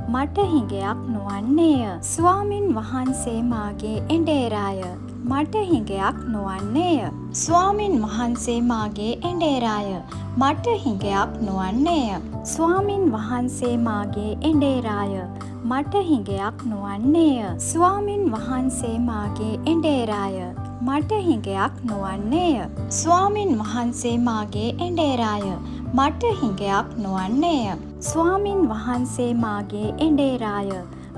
මට හිඟයක් නොවන්නේය. ස්වාමින් වහන්සේ මාගේ එඬේරාය. මට හිඟයක් නොවන්නේය. ස්වාමින් වහන්සේ මාගේ එඬේරාය. මට හිඟයක් නොවන්නේය. ස්වාමින් වහන්සේ මාගේ එඬේරාය. මට හිඟයක් නොවන්නේය. ස්වාමින් වහන්සේ මාගේ එඬේරාය. මට හිඟයක් නොවන්නේය. ස්වාමින් වහන්සේ මාගේ එඬේරාය. මට හිඟයක් නොවන්නේය. ස්වාමින් වහන්සේ මාගේ එඬේරාය.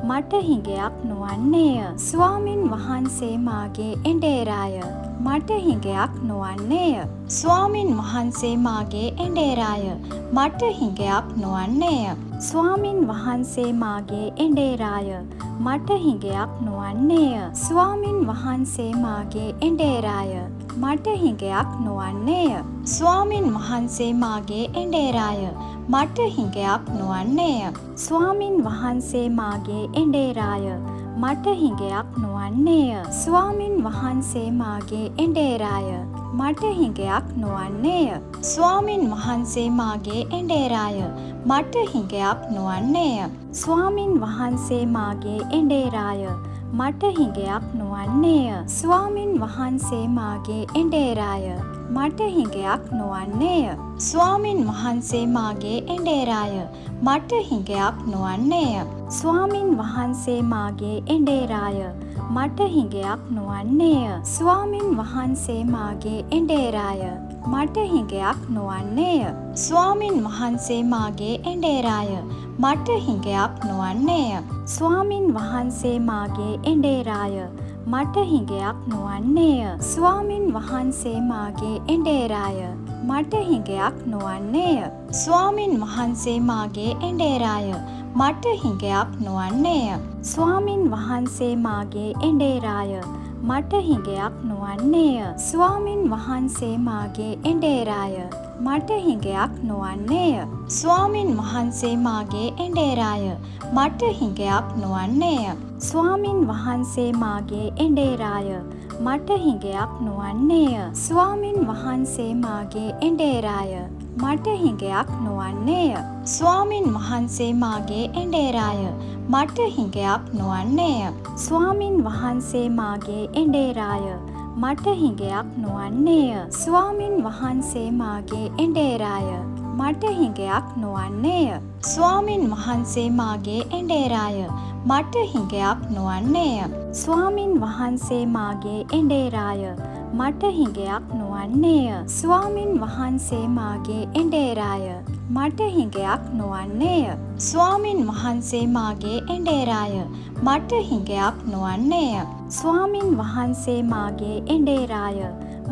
මට හිඟයක් නොවන්නේය. ස්වාමින් වහන්සේ මාගේ එඬේරාය. මට හිඟයක් නොවන්නේය. ස්වාමින් වහන්සේ මාගේ එඬේරාය. මට හිඟයක් නොවන්නේය. ස්වාමින් වහන්සේ මාගේ එඬේරාය. මට හිඟයක් නොවන්නේය. ස්වාමින් වහන්සේ මාගේ එඬේරාය. මට හිඟයක් නොවන්නේය. ස්වාමින් වහන්සේ මාගේ එඬේරාය. මට හිඟයක් නොවන්නේය. ස්වාමින් වහන්සේ මාගේ එඬේරාය. මට හිඟයක් නොවන්නේය. ස්වාමින් වහන්සේ මාගේ එඬේරාය. මට හිඟයක් නොවන්නේය. ස්වාමින් වහන්සේ මාගේ එඬේරාය. මට හිඟයක් නොවන්නේය. ස්වාමින් වහන්සේ මාගේ එඬේරාය. මට හිඟයක් නොවන්නේය. ස්වාමින් වහන්සේ මාගේ එඬේරාය. මට හිඟයක් නොවන්නේය. ස්වාමින් වහන්සේ මාගේ එඬේරාය. මට හිඟයක් නොවන්නේය. ස්වාමින් වහන්සේ මාගේ එඬේරාය. මට හිඟයක් නොවන්නේය. ස්වාමින් වහන්සේ මාගේ එඬේරාය. මට හිඟයක් නොවන්නේය. ස්වාමින් වහන්සේ මාගේ එඬේරාය. මට හිඟයක් නොවන්නේය. ස්වාමින් වහන්සේ මාගේ එඬේරාය. මට හිඟයක් නොවන්නේය. ස්වාමින් වහන්සේ මාගේ එඬේරාය. මට හිඟයක් නොවන්නේය. ස්වාමින් වහන්සේ මාගේ එඬේරාය. මට හිඟයක් නොවන්නේය. ස්වාමින් වහන්සේ මාගේ එඬේරාය. මට හිඟයක් නොවන්නේය. ස්වාමින් වහන්සේ මාගේ එඬේරාය. මට හිඟයක් නොවන්නේය. ස්වාමින් වහන්සේ මාගේ එඬේරාය. මට හිඟයක් නොවන්නේය. ස්වාමින් වහන්සේ මාගේ එඬේරාය. මට හිඟයක් නොවන්නේය. ස්වාමින් වහන්සේ මාගේ එඬේරාය. මට හිඟයක් නොවන්නේය. ස්වාමින් වහන්සේ මාගේ එඬේරාය. මට හිඟයක් නොවන්නේය. ස්වාමින් වහන්සේ මාගේ එඬේරාය. මට හිඟයක් නොවන්නේය. ස්වාමින් වහන්සේ මාගේ එඬේරාය. මට හිඟයක් නොවන්නේය. ස්වාමින් වහන්සේ මාගේ එඬේරාය. මට හිඟයක් නොවන්නේය. ස්වාමින් වහන්සේ මාගේ එඬේරාය. මට හිඟයක් නොවන්නේය. ස්වාමින් වහන්සේ මාගේ එඬේරාය.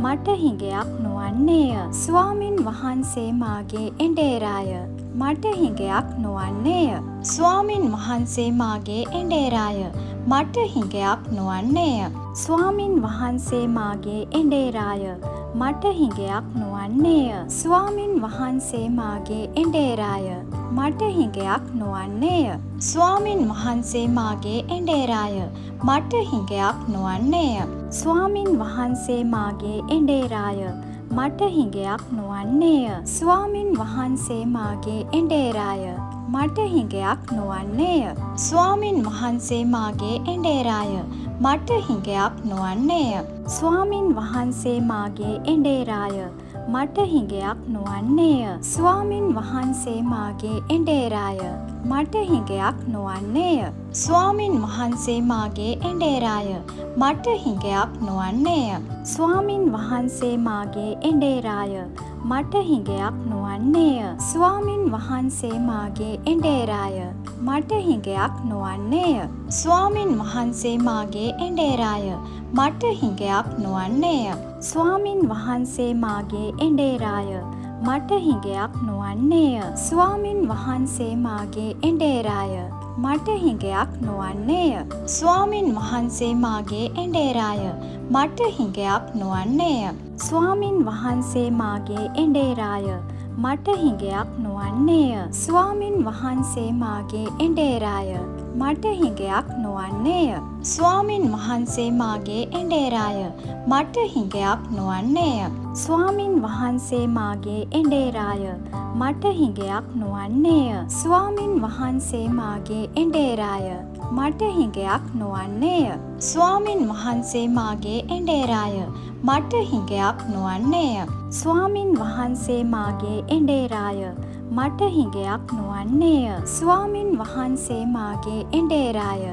මට හිඟයක් නොවන්නේය. ස්වාමින් වහන්සේ මාගේ එඬේරාය. මට හිඟයක් නොවන්නේය. ස්වාමින් වහන්සේ මාගේ එඬේරාය. මට හිඟයක් නොවන්නේය. ස්වාමින් වහන්සේ මාගේ එඬේරාය. මට හිඟයක් නොවන්නේය. ස්වාමින් වහන්සේ මාගේ එඬේරාය. මට හිඟයක් නොවන්නේය. ස්වාමින් වහන්සේ මාගේ එඬේරාය. මට හිඟයක් නොවන්නේය. ස්වාමින් වහන්සේ මාගේ එඬේරාය. මට හිඟයක් නොවන්නේය. ස්වාමින් වහන්සේ මාගේ එඬේරාය. මට හිඟයක් නොවන්නේය. ස්වාමින් වහන්සේ මාගේ එඬේරාය. මට හිඟයක් නොවන්නේය. ස්වාමින් වහන්සේ මාගේ එඬේරාය. මට හිඟයක් නොවන්නේය. ස්වාමින් වහන්සේ මාගේ එඬේරාය. මට හිඟයක් නොවන්නේය. ස්වාමින් වහන්සේ මාගේ එඬේරාය. මට හිඟයක් නොවන්නේය. ස්වාමින් වහන්සේ මාගේ එඬේරාය. මට හිඟයක් නොවන්නේය. ස්වාමින් වහන්සේ මාගේ එඬේරාය. මට හිඟයක් නොවන්නේය. ස්වාමින් වහන්සේ මාගේ එඬේරාය. මට හිඟයක් නොවන්නේය. ස්වාමින් වහන්සේ මාගේ එඬේරාය. මට හිඟයක් නොවන්නේය. ස්වාමින් වහන්සේ මාගේ එඬේරාය. මට හිඟයක් නොවන්නේය. ස්වාමින් වහන්සේ මාගේ එඬේරාය. මට හිඟයක් නොවන්නේය. ස්වාමින් වහන්සේ මාගේ එඬේරාය. මට හිඟයක් නොවන්නේය. ස්වාමින් වහන්සේ මාගේ එඬේරාය. මට හිඟයක් නොවන්නේය. ස්වාමින් වහන්සේ මාගේ එඬේරාය. මට හිඟයක් නොවන්නේය. ස්වාමින් වහන්සේ මාගේ එඬේරාය. මට හිඟයක් නොවන්නේය. ස්වාමින් වහන්සේ මාගේ එඬේරාය. මට හිඟයක් නොවන්නේය. ස්වාමින් වහන්සේ මාගේ එඬේරාය. මට හිඟයක් නොවන්නේය. ස්වාමින් වහන්සේ මාගේ එඬේරාය. මට හිඟයක් නොවන්නේය. ස්වාමින් වහන්සේ මාගේ එඬේරාය. මට හිඟයක් නොවන්නේය. ස්වාමින් වහන්සේ මාගේ එඬේරාය. මට හිඟයක් නොවන්නේය. ස්වාමින් වහන්සේ මාගේ එඬේරාය.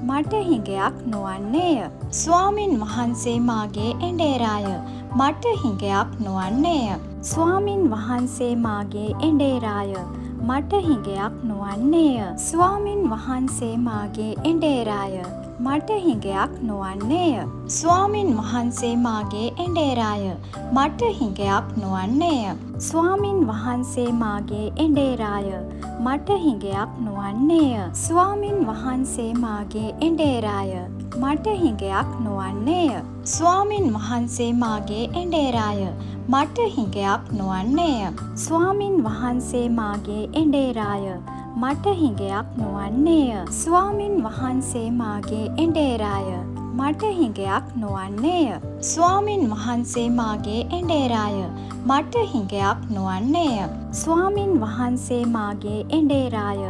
මට හිඟයක් නොවන්නේය. ස්වාමින් වහන්සේ මාගේ එඬේරාය. මට හිඟයක් නොවන්නේය. ස්වාමින් වහන්සේ මාගේ එඬේරාය. මට හිඟයක් නොවන්නේය. ස්වාමින් වහන්සේ මාගේ එඬේරාය. මට හිඟයක් නොවන්නේය. ස්වාමින් වහන්සේ මාගේ එඬේරාය. මට හිඟයක් නොවන්නේය. ස්වාමින් වහන්සේ මාගේ එඬේරාය. මට හිඟයක් නොවන්නේය. ස්වාමින් වහන්සේ මාගේ එඬේරාය. මට හිඟයක් නොවන්නේය. ස්වාමින් වහන්සේ මාගේ එඬේරාය. මට හිඟයක් නොවන්නේය. ස්වාමින් වහන්සේ මාගේ එඬේරාය. මට හිඟයක් නොවන්නේය. ස්වාමින් වහන්සේ මාගේ එඬේරාය. මට හිඟයක් නොවන්නේය. ස්වාමින් වහන්සේ මාගේ එඬේරාය. මට හිඟයක් නොවන්නේය. ස්වාමින් වහන්සේ මාගේ එඬේරාය.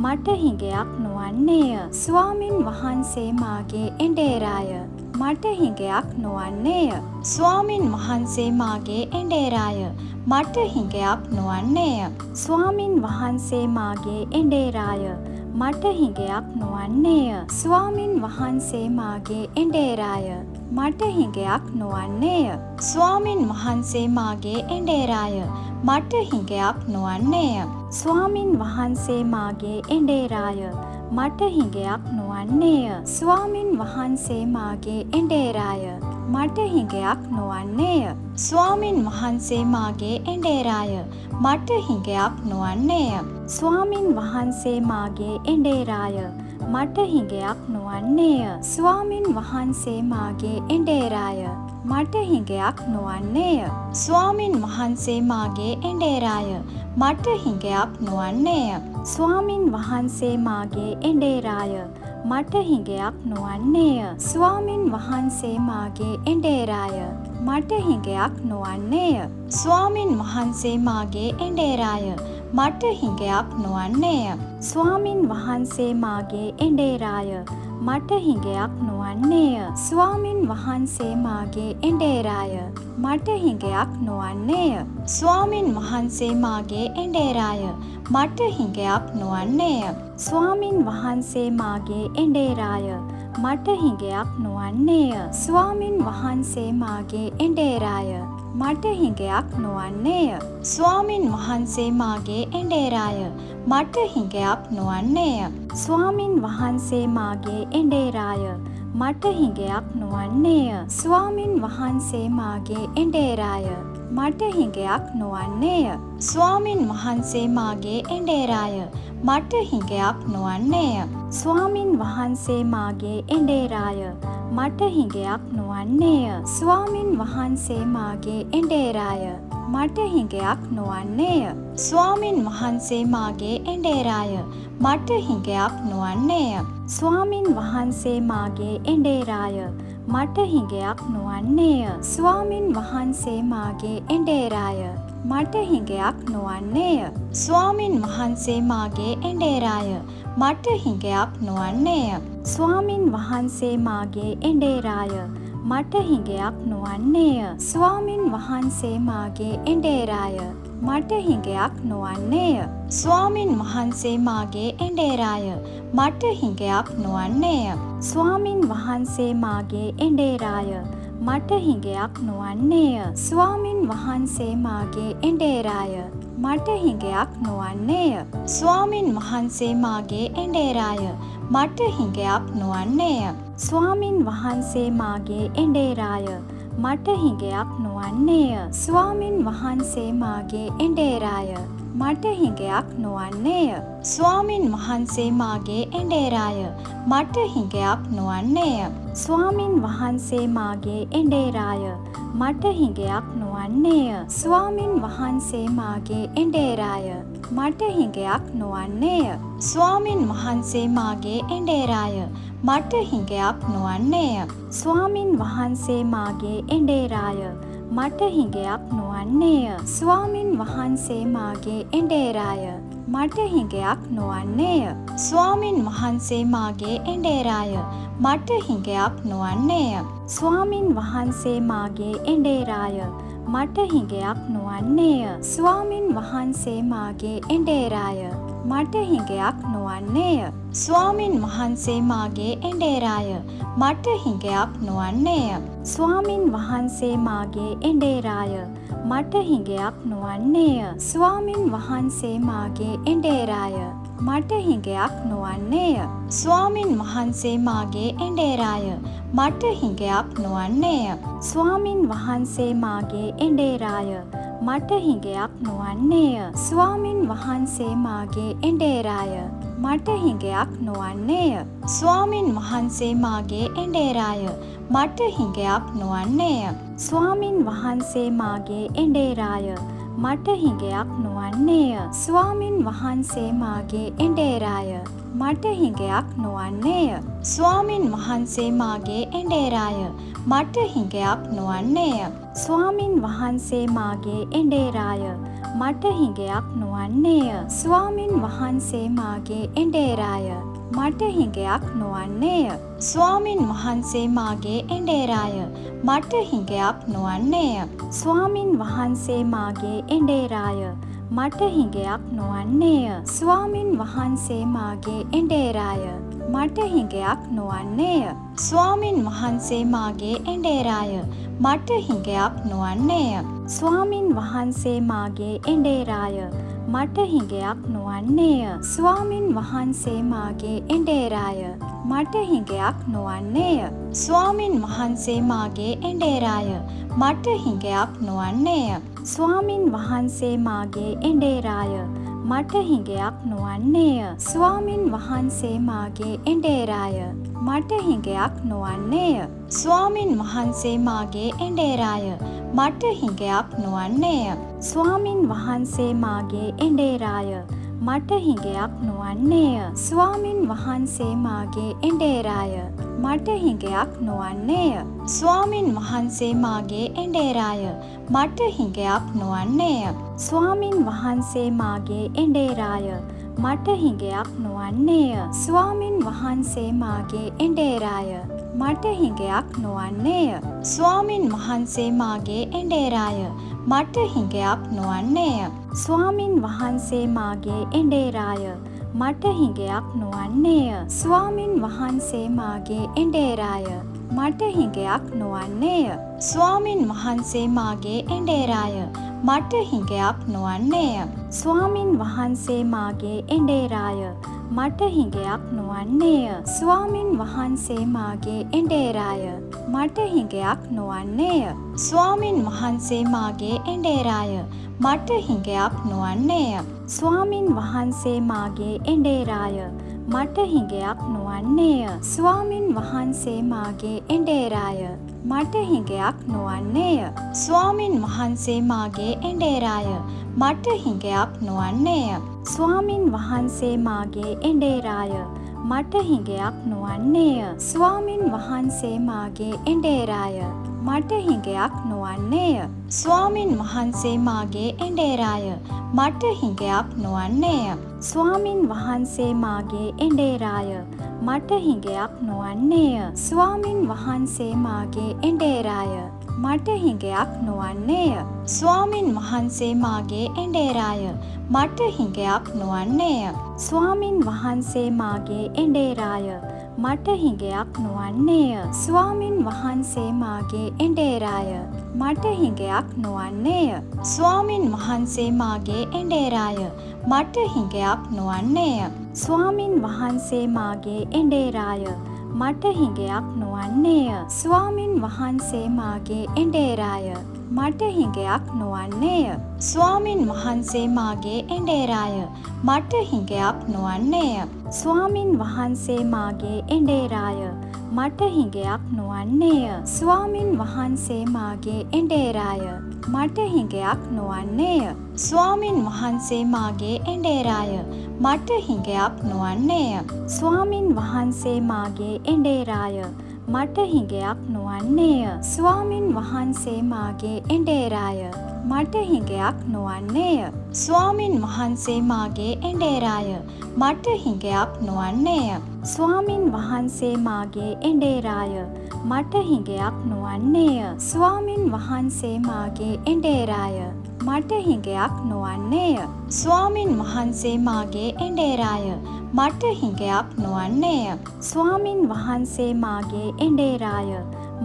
මට හිඟයක් නොවන්නේය. ස්වාමින් වහන්සේ මාගේ එඬේරාය. මට හිඟයක් නොවන්නේය. ස්වාමින් වහන්සේ මාගේ එඬේරාය. මට හිඟයක් නොවන්නේය. ස්වාමින් වහන්සේ මාගේ එඬේරාය. මට හිඟයක් නොවන්නේය. ස්වාමින් වහන්සේ මාගේ එඬේරාය. මට හිඟයක් නොවන්නේය. ස්වාමින් වහන්සේ මාගේ එඬේරාය. මට හිඟයක් නොවන්නේය. ස්වාමින් වහන්සේ මාගේ එඬේරාය. මට හිඟයක් නොවන්නේය. ස්වාමින් වහන්සේ මාගේ එඬේරාය. මට හිඟයක් නොවන්නේය. ස්වාමින් වහන්සේ මාගේ එඬේරාය. මට හිඟයක් නොවන්නේය. ස්වාමින් වහන්සේ මාගේ එඬේරාය. මට හිඟයක් නොවන්නේය. ස්වාමින් වහන්සේ මාගේ එඬේරාය. මට හිඟයක් නොවන්නේය. ස්වාමින් වහන්සේ මාගේ එඬේරාය. මට හිඟයක් නොවන්නේය. ස්වාමින් වහන්සේ මාගේ එඬේරාය. මට හිඟයක් නොවන්නේය. ස්වාමින් වහන්සේ මාගේ එඬේරාය. මට හිඟයක් නොවන්නේය. ස්වාමින් වහන්සේ මාගේ එඬේරාය. මට හිඟයක් නොවන්නේය. ස්වාමින් වහන්සේ මාගේ එඬේරාය. මට හිඟයක් නොවන්නේය. ස්වාමින් වහන්සේ මාගේ එඬේරාය. මට හිඟයක් නොවන්නේය. ස්වාමින් වහන්සේ මාගේ එඬේරාය. මට හිඟයක් නොවන්නේය. ස්වාමින් වහන්සේ මාගේ එඬේරාය. මට හිඟයක් නොවන්නේය. ස්වාමින් වහන්සේ මාගේ එඬේරාය. මට හිඟයක් නොවන්නේය. ස්වාමින් වහන්සේ මාගේ එඬේරාය. මට හිඟයක් නොවන්නේය. ස්වාමින් වහන්සේ මාගේ එඬේරාය. මට හිඟයක් නොවන්නේය. ස්වාමින් වහන්සේ මාගේ එඬේරාය. මට හිඟයක් නොවන්නේය. ස්වාමින් වහන්සේ මාගේ එඬේරාය. මට හිඟයක් නොවන්නේය. ස්වාමින් වහන්සේ මාගේ එඬේරාය. මට හිඟයක් නොවන්නේය. ස්වාමින් වහන්සේ මාගේ එඬේරාය. මට හිඟයක් නොවන්නේය. ස්වාමින් වහන්සේ මාගේ එඬේරාය. මට හිඟයක් නොවන්නේය. ස්වාමින් වහන්සේ මාගේ එඬේරාය. මට හිඟයක් නොවන්නේය. ස්වාමින් වහන්සේ මාගේ එඬේරාය. මට හිඟයක් නොවන්නේය. ස්වාමින් වහන්සේ මාගේ එඬේරාය. මට හිඟයක් නොවන්නේය. ස්වාමින් වහන්සේ මාගේ එඬේරාය. මට හිඟයක් නොවන්නේය. ස්වාමින් වහන්සේ මාගේ එඬේරාය. මට හිඟයක් නොවන්නේය. ස්වාමින් වහන්සේ මාගේ එඬේරාය. මට හිඟයක් නොවන්නේය. ස්වාමින් වහන්සේ මාගේ එඬේරාය. මට හිඟයක් නොවන්නේය. ස්වාමින් වහන්සේ මාගේ එඬේරාය. මට හිඟයක් නොවන්නේය. ස්වාමින් වහන්සේ මාගේ එඬේරාය. මට හිඟයක් නොවන්නේය. ස්වාමින් වහන්සේ මාගේ එඬේරාය. මට හිඟයක් නොවන්නේය. ස්වාමින් වහන්සේ මාගේ එඬේරාය. මට හිඟයක් නොවන්නේය. ස්වාමින් වහන්සේ මාගේ එඬේරාය. මට හිඟයක් නොවන්නේය. ස්වාමින් වහන්සේ මාගේ එඬේරාය. මට හිඟයක් නොවන්නේය. ස්වාමින් වහන්සේ මාගේ එඬේරාය. මට හිඟයක් නොවන්නේය. ස්වාමින් වහන්සේ මාගේ එඬේරාය. මට හිඟයක් නොවන්නේය. ස්වාමින් වහන්සේ මාගේ එඬේරාය. මට හිඟයක් නොවන්නේය. ස්වාමින් වහන්සේ මාගේ එඬේරාය. මට හිඟයක් නොවන්නේය. ස්වාමින් වහන්සේ මාගේ එඬේරාය. මට හිඟයක් නොවන්නේය. ස්වාමින් වහන්සේ මාගේ එඬේරාය. මට හිඟයක් නොවන්නේය. ස්වාමින් වහන්සේ මාගේ එඬේරාය. මට හිඟයක් නොවන්නේය. ස්වාමින් වහන්සේ මාගේ එඬේරාය. මට හිඟයක් නොවන්නේය. ස්වාමින් වහන්සේ මාගේ එඬේරාය. මට හිඟයක් නොවන්නේය. ස්වාමින් වහන්සේ මාගේ එඬේරාය. මට හිඟයක් නොවන්නේය. ස්වාමින් වහන්සේ මාගේ එඬේරාය. මට හිඟයක් නොවන්නේය. ස්වාමින් වහන්සේ මාගේ එඬේරාය. මට හිඟයක් නොවන්නේය. ස්වාමින් වහන්සේ මාගේ එඬේරාය. මට හිඟයක් නොවන්නේය. ස්වාමින් වහන්සේ මාගේ එඬේරාය. මට හිඟයක් නොවන්නේය. ස්වාමින් වහන්සේ මාගේ එඬේරාය. මට හිඟයක් නොවන්නේය. ස්වාමින් වහන්සේ මාගේ එඬේරාය. මට හිඟයක් නොවන්නේය. ස්වාමින් වහන්සේ මාගේ එඬේරාය. මට හිඟයක් නොවන්නේය. ස්වාමින් වහන්සේ මාගේ එඬේරාය. මට හිඟයක් නොවන්නේය. ස්වාමින් වහන්සේ මාගේ එඬේරාය. මට හිඟයක් නොවන්නේය. ස්වාමින් වහන්සේ මාගේ එඬේරාය. මට හිඟයක් නොවන්නේය. ස්වාමින් වහන්සේ මාගේ එඬේරාය. මට හිඟයක් නොවන්නේය. ස්වාමින් වහන්සේ මාගේ එඬේරාය. මට හිඟයක් නොවන්නේය. ස්වාමින් වහන්සේ මාගේ එඬේරාය. මට හිඟයක් නොවන්නේය. ස්වාමින් වහන්සේ මාගේ එඬේරාය. මට හිඟයක් නොවන්නේය. ස්වාමින් වහන්සේ මාගේ එඬේරාය. මට හිඟයක් නොවන්නේය. ස්වාමින් වහන්සේ මාගේ එඬේරාය. මට හිඟයක් නොවන්නේය. ස්වාමින් වහන්සේ මාගේ එඬේරාය. මට හිඟයක් නොවන්නේය. ස්වාමින් වහන්සේ මාගේ එඬේරාය. මට හිඟයක් නොවන්නේය. ස්වාමින් වහන්සේ මාගේ එඬේරාය. මට හිඟයක් නොවන්නේය. ස්වාමින් වහන්සේ මාගේ එඬේරාය. මට හිඟයක් නොවන්නේය. ස්වාමින් වහන්සේ මාගේ එඬේරාය. මට හිඟයක් නොවන්නේය. ස්වාමින් වහන්සේ මාගේ එඬේරාය. මට හිඟයක් නොවන්නේය. ස්වාමින් වහන්සේ මාගේ එඬේරාය. මට හිඟයක් නොවන්නේය. ස්වාමින් වහන්සේ මාගේ එඬේරාය. මට හිඟයක් නොවන්නේය. ස්වාමින් වහන්සේ මාගේ එඬේරාය. මට හිඟයක් නොවන්නේය. ස්වාමින් වහන්සේ මාගේ එඬේරාය. මට හිඟයක් නොවන්නේය. ස්වාමින් වහන්සේ මාගේ එඬේරාය. මට හිඟයක් නොවන්නේය. ස්වාමින් වහන්සේ මාගේ එඬේරාය. මට හිඟයක් නොවන්නේය. ස්වාමින් වහන්සේ මාගේ එඬේරාය. මට හිඟයක් නොවන්නේය. ස්වාමින් වහන්සේ මාගේ එඬේරාය. මට හිඟයක් නොවන්නේය. ස්වාමින් වහන්සේ මාගේ එඬේරාය. මට හිඟයක් නොවන්නේය. ස්වාමින් වහන්සේ මාගේ එඬේරාය. මට හිඟයක් නොවන්නේය. ස්වාමින් වහන්සේ මාගේ එඬේරාය. මට හිඟයක් නොවන්නේය. ස්වාමින් වහන්සේ මාගේ එඬේරාය. මට හිඟයක් නොවන්නේය. ස්වාමින් වහන්සේ මාගේ එඬේරාය. මට හිඟයක් නොවන්නේය. ස්වාමින් වහන්සේ මාගේ එඬේරාය. මට හිඟයක් නොවන්නේය. ස්වාමින් වහන්සේ මාගේ එඬේරාය. මට හිඟයක් නොවන්නේය. ස්වාමින් වහන්සේ මාගේ එඬේරාය. මට හිඟයක් නොවන්නේය. ස්වාමින් වහන්සේ මාගේ එඬේරාය. මට හිඟයක් නොවන්නේය. ස්වාමින් වහන්සේ මාගේ එඬේරාය. මට හිඟයක් නොවන්නේය. ස්වාමින් වහන්සේ මාගේ එඬේරාය. මට හිඟයක් නොවන්නේය. ස්වාමින් වහන්සේ මාගේ එඬේරාය. මට හිඟයක් නොවන්නේය. ස්වාමින් වහන්සේ මාගේ එඬේරාය. මට හිඟයක් නොවන්නේය. ස්වාමින් වහන්සේ මාගේ එඬේරාය. මට හිඟයක් නොවන්නේය. ස්වාමින් වහන්සේ මාගේ එඬේරාය. මට හිඟයක් නොවන්නේය. ස්වාමින් වහන්සේ මාගේ එඬේරාය. මට හිඟයක් නොවන්නේය. ස්වාමින් වහන්සේ මාගේ එඬේරාය. මට හිඟයක් නොවන්නේය. ස්වාමින් වහන්සේ මාගේ එඬේරාය. මට හිඟයක් නොවන්නේය. ස්වාමින් වහන්සේ මාගේ එඬේරාය. මට හිඟයක් නොවන්නේය. ස්වාමින් වහන්සේ මාගේ එඬේරාය. මට හිඟයක් නොවන්නේය. ස්වාමින් වහන්සේ මාගේ එඬේරාය. මට හිඟයක් නොවන්නේය. ස්වාමින් වහන්සේ මාගේ එඬේරාය. මට හිඟයක් නොවන්නේය. ස්වාමින් වහන්සේ මාගේ එඬේරාය. මට හිඟයක් නොවන්නේය. ස්වාමින් වහන්සේ මාගේ එඬේරාය. මට හිඟයක් නොවන්නේය. ස්වාමින් වහන්සේ මාගේ එඬේරාය. මට හිඟයක් නොවන්නේය. ස්වාමින් වහන්සේ මාගේ එඬේරාය.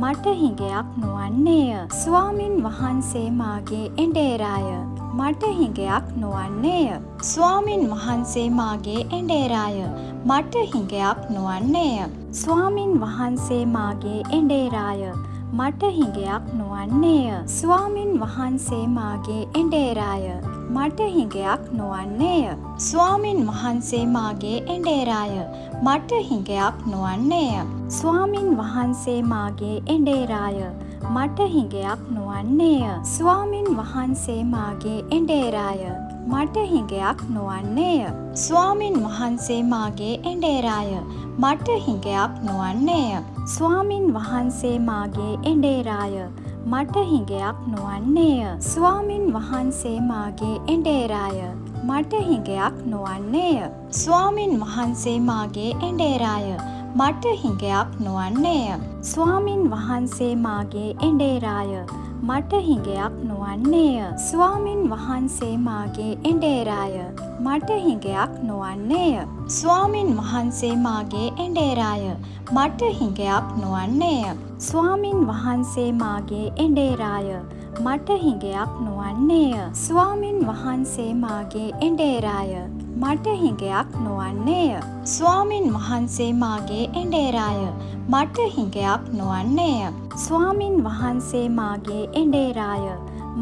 මට හිඟයක් නොවන්නේය. ස්වාමින් වහන්සේ මාගේ එඬේරාය. මට හිඟයක් නොවන්නේය. ස්වාමින් වහන්සේ මාගේ එඬේරාය. මට හිඟයක් නොවන්නේය. ස්වාමින් වහන්සේ මාගේ එඬේරාය. මට හිඟයක් නොවන්නේය. ස්වාමින් වහන්සේ මාගේ එඬේරාය. මට හිඟයක් නොවන්නේය. ස්වාමින් වහන්සේ මාගේ එඬේරාය. මට හිඟයක් නොවන්නේය. ස්වාමින් වහන්සේ මාගේ එඬේරාය. මට හිඟයක් නොවන්නේය. ස්වාමින් වහන්සේ මාගේ එඬේරාය. මට හිඟයක් නොවන්නේය. ස්වාමින් වහන්සේ මාගේ එඬේරාය. මට හිඟයක් නොවන්නේය. ස්වාමින් වහන්සේ මාගේ එඬේරාය. මට හිඟයක් නොවන්නේය. ස්වාමින් වහන්සේ මාගේ එඬේරාය. මට හිඟයක් නොවන්නේය. ස්වාමින් වහන්සේ මාගේ එඬේරාය. මට හිඟයක් නොවන්නේය. ස්වාමින් වහන්සේ මාගේ එඬේරාය. මට හිඟයක් නොවන්නේය. ස්වාමින් වහන්සේ මාගේ එඬේරාය. මට හිඟයක් නොවන්නේය. ස්වාමින් වහන්සේ මාගේ එඬේරාය. මට හිඟයක් නොවන්නේය. ස්වාමින් වහන්සේ මාගේ එඬේරාය. මට හිඟයක් නොවන්නේය. ස්වාමින් වහන්සේ මාගේ එඬේරාය.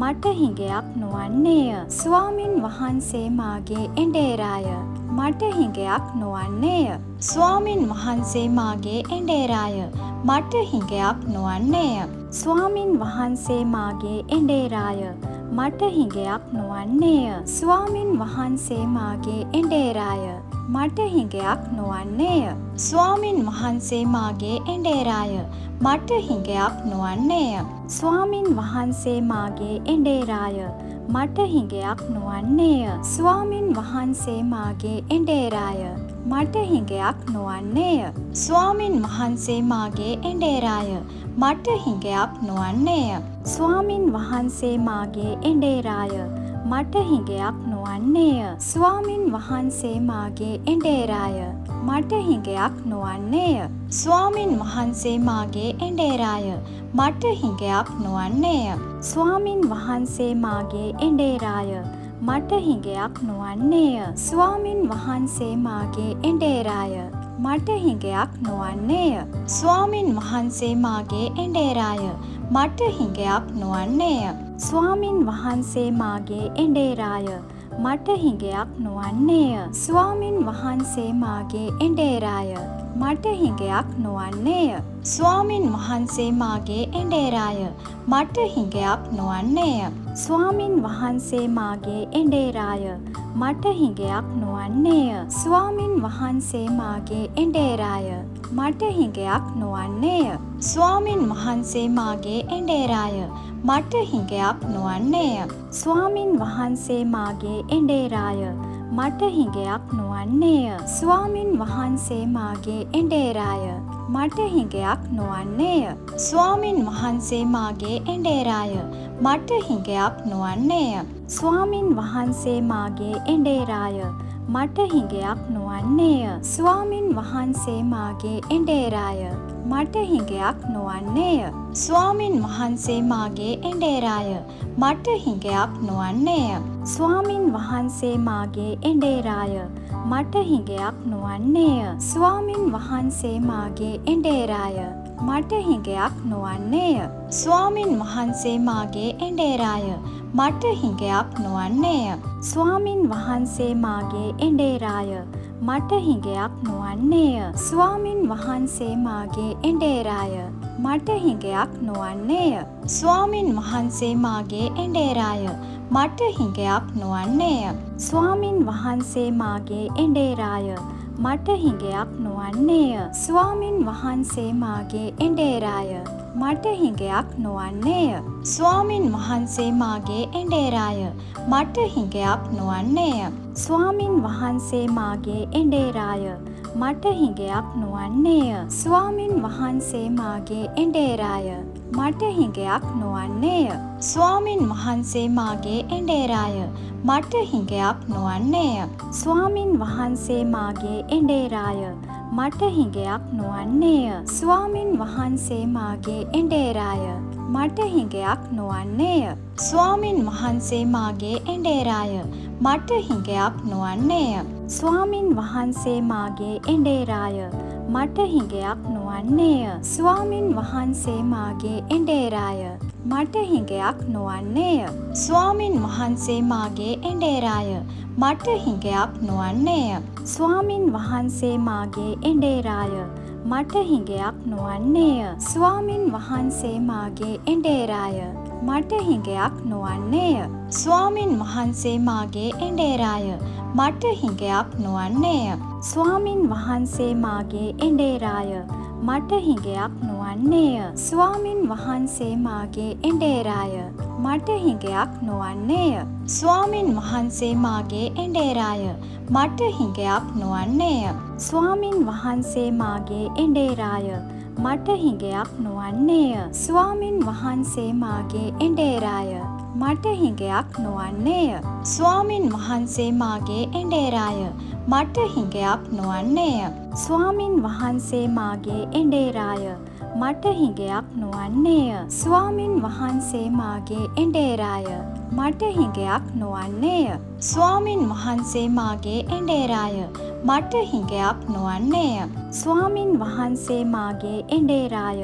මට හිඟයක් නොවන්නේය. ස්වාමින් වහන්සේ මාගේ එඬේරාය. මට හිඟයක් නොවන්නේය. ස්වාමින් වහන්සේ මාගේ එඬේරාය. මට හිඟයක් නොවන්නේය. ස්වාමින් වහන්සේ මාගේ එඬේරාය. මට හිඟයක් නොවන්නේය. ස්වාමින් වහන්සේ මාගේ එඬේරාය. මට හිඟයක් නොවන්නේය. ස්වාමින් වහන්සේ මාගේ එඬේරාය. මට හිඟයක් නොවන්නේය. ස්වාමින් වහන්සේ මාගේ එඬේරාය. මට හිඟයක් නොවන්නේය. ස්වාමින් වහන්සේ මාගේ එඬේරාය. මට හිඟයක් නොවන්නේය. ස්වාමින් වහන්සේ මාගේ එඬේරාය. මට හිඟයක් නොවන්නේය. ස්වාමින් වහන්සේ මාගේ එඬේරාය. මට හිඟයක් නොවන්නේය. ස්වාමින් වහන්සේ මාගේ එඬේරාය. මට හිඟයක් නොවන්නේය. ස්වාමින් වහන්සේ මාගේ එඬේරාය. මට හිඟයක් නොවන්නේය. ස්වාමින් වහන්සේ මාගේ එඬේරාය. මට හිඟයක් නොවන්නේය. ස්වාමින් වහන්සේ මාගේ එඬේරාය. මට හිඟයක් නොවන්නේය. ස්වාමින් වහන්සේ මාගේ එඬේරාය. මට හිඟයක් නොවන්නේය. ස්වාමින් වහන්සේ මාගේ එඬේරාය. මට හිඟයක් නොවන්නේය. ස්වාමින් වහන්සේ මාගේ එඬේරාය. මට හිඟයක් නොවන්නේය. ස්වාමින් වහන්සේ මාගේ එඬේරාය. මට හිඟයක් නොවන්නේය. ස්වාමින් වහන්සේ මාගේ එඬේරාය. මට හිඟයක් නොවන්නේය. ස්වාමින් වහන්සේ මාගේ එඬේරාය. මට හිඟයක් නොවන්නේය. ස්වාමින් වහන්සේ මාගේ එඬේරාය. මට හිඟයක් නොවන්නේය. ස්වාමින් වහන්සේ මාගේ එඬේරාය. මට හිඟයක් නොවන්නේය. ස්වාමින් වහන්සේ මාගේ එඬේරාය. මට හිඟයක් නොවන්නේය. ස්වාමින් වහන්සේ මාගේ එඬේරාය. මට හිඟයක් නොවන්නේය. ස්වාමින් වහන්සේ මාගේ එඬේරාය. මට හිඟයක් නොවන්නේය. ස්වාමින් වහන්සේ මාගේ එඬේරාය. මට හිඟයක් නොවන්නේය. ස්වාමින් වහන්සේ මාගේ එඬේරාය. මට හිඟයක් නොවන්නේය. ස්වාමින් වහන්සේ මාගේ එඬේරාය. මට හිඟයක් නොවන්නේය. ස්වාමින් වහන්සේ මාගේ එඬේරාය. මට හිඟයක් නොවන්නේය. ස්වාමින් වහන්සේ මාගේ එඬේරාය. මට හිඟයක් නොවන්නේය. ස්වාමින් වහන්සේ මාගේ එඬේරාය. මට හිඟයක් නොවන්නේය. ස්වාමින් වහන්සේ මාගේ එඬේරාය. මට හිඟයක් නොවන්නේය. ස්වාමින් වහන්සේ මාගේ එඬේරාය. මට හිඟයක් නොවන්නේය. ස්වාමින් වහන්සේ මාගේ එඬේරාය. මට හිඟයක් නොවන්නේය. ස්වාමින් වහන්සේ මාගේ එඬේරාය. මට හිඟයක් නොවන්නේය. ස්වාමින් වහන්සේ මාගේ එඬේරාය. මට හිඟයක් නොවන්නේය. ස්වාමින් වහන්සේ මාගේ එඬේරාය. මට හිඟයක් නොවන්නේය. ස්වාමින් වහන්සේ මාගේ එඬේරාය. මට හිඟයක් නොවන්නේය. ස්වාමින් වහන්සේ මාගේ එඬේරාය. මට හිඟයක් නොවන්නේය. ස්වාමින් වහන්සේ මාගේ එඬේරාය. මට හිඟයක් නොවන්නේය. ස්වාමින් වහන්සේ මාගේ එඬේරාය. මට හිඟයක් නොවන්නේය. ස්වාමින් වහන්සේ මාගේ එඬේරාය. මට හිඟයක් නොවන්නේය. ස්වාමින් වහන්සේ මාගේ එඬේරාය. මට හිඟයක් නොවන්නේය. ස්වාමින් වහන්සේ මාගේ එඬේරාය. මට හිඟයක් නොවන්නේය. ස්වාමින් වහන්සේ මාගේ එඬේරාය. මට හිඟයක් නොවන්නේය. ස්වාමින් වහන්සේ මාගේ එඬේරාය. මට හිඟයක් නොවන්නේය. ස්වාමින් වහන්සේ මාගේ එඬේරාය. මට හිඟයක් නොවන්නේය. ස්වාමින් වහන්සේ මාගේ එඬේරාය. මට හිඟයක් නොවන්නේය. ස්වාමින් වහන්සේ මාගේ එඬේරාය. මට හිඟයක් නොවන්නේය. ස්වාමින් වහන්සේ මාගේ එඬේරාය. මට හිඟයක් නොවන්නේය. ස්වාමින් වහන්සේ මාගේ එඬේරාය. මට හිඟයක් නොවන්නේය. ස්වාමින් වහන්සේ මාගේ එඬේරාය. මට හිඟයක් නොවන්නේය. ස්වාමින් වහන්සේ මාගේ එඬේරාය. මට හිඟයක් නොවන්නේය. ස්වාමින් වහන්සේ මාගේ එඬේරාය. මට හිඟයක් නොවන්නේය. ස්වාමින් වහන්සේ මාගේ එඬේරාය. මට හිඟයක් නොවන්නේය. ස්වාමින් වහන්සේ මාගේ එඬේරාය. මට හිඟයක් නොවන්නේය. ස්වාමින් වහන්සේ මාගේ එඬේරාය. මට හිඟයක් නොවන්නේය. ස්වාමින් වහන්සේ මාගේ එඬේරාය.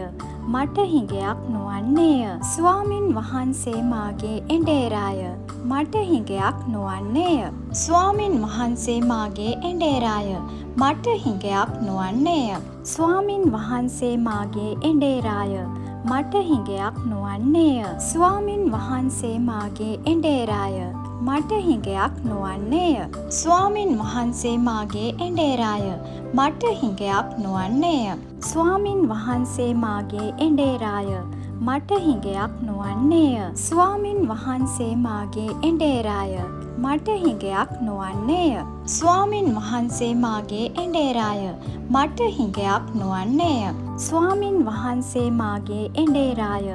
මට හිඟයක් නොවන්නේය. ස්වාමින් වහන්සේ මාගේ එඬේරාය. මට හිඟයක් නොවන්නේය. ස්වාමින් වහන්සේ මාගේ එඬේරාය. මට හිඟයක් නොවන්නේය. ස්වාමින් වහන්සේ මාගේ එඬේරාය. මට හිඟයක් නොවන්නේය. ස්වාමින් වහන්සේ මාගේ එඬේරාය. මට හිඟයක් නොවන්නේය. ස්වාමින් වහන්සේ මාගේ එඬේරාය. මට හිඟයක් නොවන්නේය. ස්වාමින් වහන්සේ මාගේ එඬේරාය. මට හිඟයක් නොවන්නේය. ස්වාමින් වහන්සේ මාගේ එඬේරාය. මට හිඟයක් නොවන්නේය. ස්වාමින් වහන්සේ මාගේ එඬේරාය. මට හිඟයක් නොවන්නේය. ස්වාමින් වහන්සේ මාගේ එඬේරාය.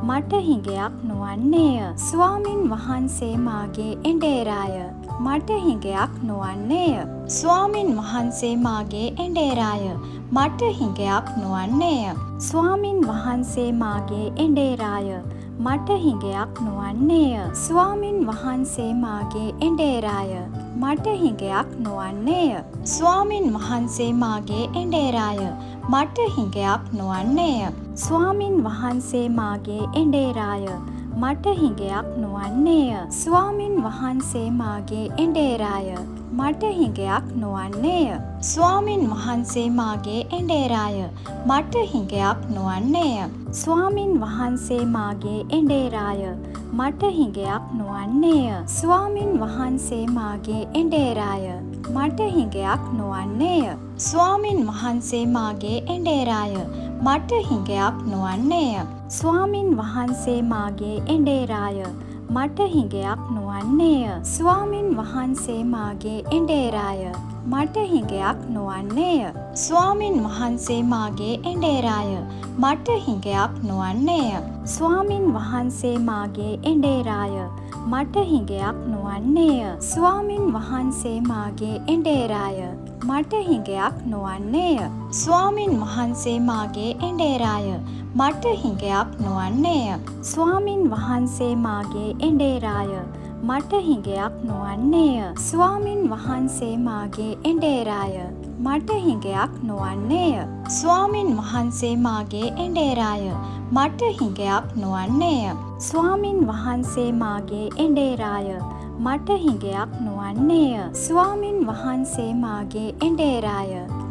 මට හිඟයක් නොවන්නේය. ස්වාමින් වහන්සේ මාගේ එඬේරාය. මට හිඟයක් නොවන්නේය. ස්වාමින් වහන්සේ මාගේ එඬේරාය. මට හිඟයක් නොවන්නේය. ස්වාමින් වහන්සේ මාගේ එඬේරාය. මට හිඟයක් නොවන්නේය. ස්වාමින් වහන්සේ මාගේ එඬේරාය. මට හිඟයක් නොවන්නේය. ස්වාමින් වහන්සේ මාගේ එඬේරාය. මට හිඟයක් නොවන්නේය. ස්වාමින් වහන්සේ මාගේ එඬේරාය. මට හිඟයක් නොවන්නේය. ස්වාමින් වහන්සේ මාගේ එඬේරාය. මට හිඟයක් නොවන්නේය. ස්වාමින් වහන්සේ මාගේ එඬේරාය. මට හිඟයක් නොවන්නේය. ස්වාමින් වහන්සේ මාගේ එඬේරාය. මට හිඟයක් නොවන්නේය. ස්වාමින් වහන්සේ මාගේ එඬේරාය. මට හිඟයක් නොවන්නේය. ස්වාමින් වහන්සේ මාගේ එඬේරාය. මට හිඟයක් නොවන්නේය. ස්වාමින් වහන්සේ මාගේ එඬේරාය. මට හිඟයක් නොවන්නේය. ස්වාමින් වහන්සේ මාගේ එඬේරාය. මට හිඟයක් නොවන්නේය. ස්වාමින් වහන්සේ මාගේ එඬේරාය. මට හිඟයක් නොවන්නේය. ස්වාමින් වහන්සේ මාගේ එඬේරාය. මට හිඟයක් නොවන්නේය. ස්වාමින් වහන්සේ මාගේ එඬේරාය. මට හිඟයක් නොවන්නේය. ස්වාමින් වහන්සේ මාගේ එඬේරාය. මට හිඟයක් නොවන්නේය. ස්වාමින් වහන්සේ මාගේ එඬේරාය. මට හිඟයක් නොවන්නේය. ස්වාමින් වහන්සේ මාගේ එඬේරාය. මට හිඟයක් නොවන්නේය. ස්වාමින් වහන්සේ මාගේ එඬේරාය. මට හිඟයක් නොවන්නේය. ස්වාමින් වහන්සේ මාගේ එඬේරාය. මට හිඟයක් නොවන්නේය. ස්වාමින් වහන්සේ මාගේ එඬේරාය. මට හිඟයක් නොවන්නේය. ස්වාමින් වහන්සේ මාගේ එඬේරාය.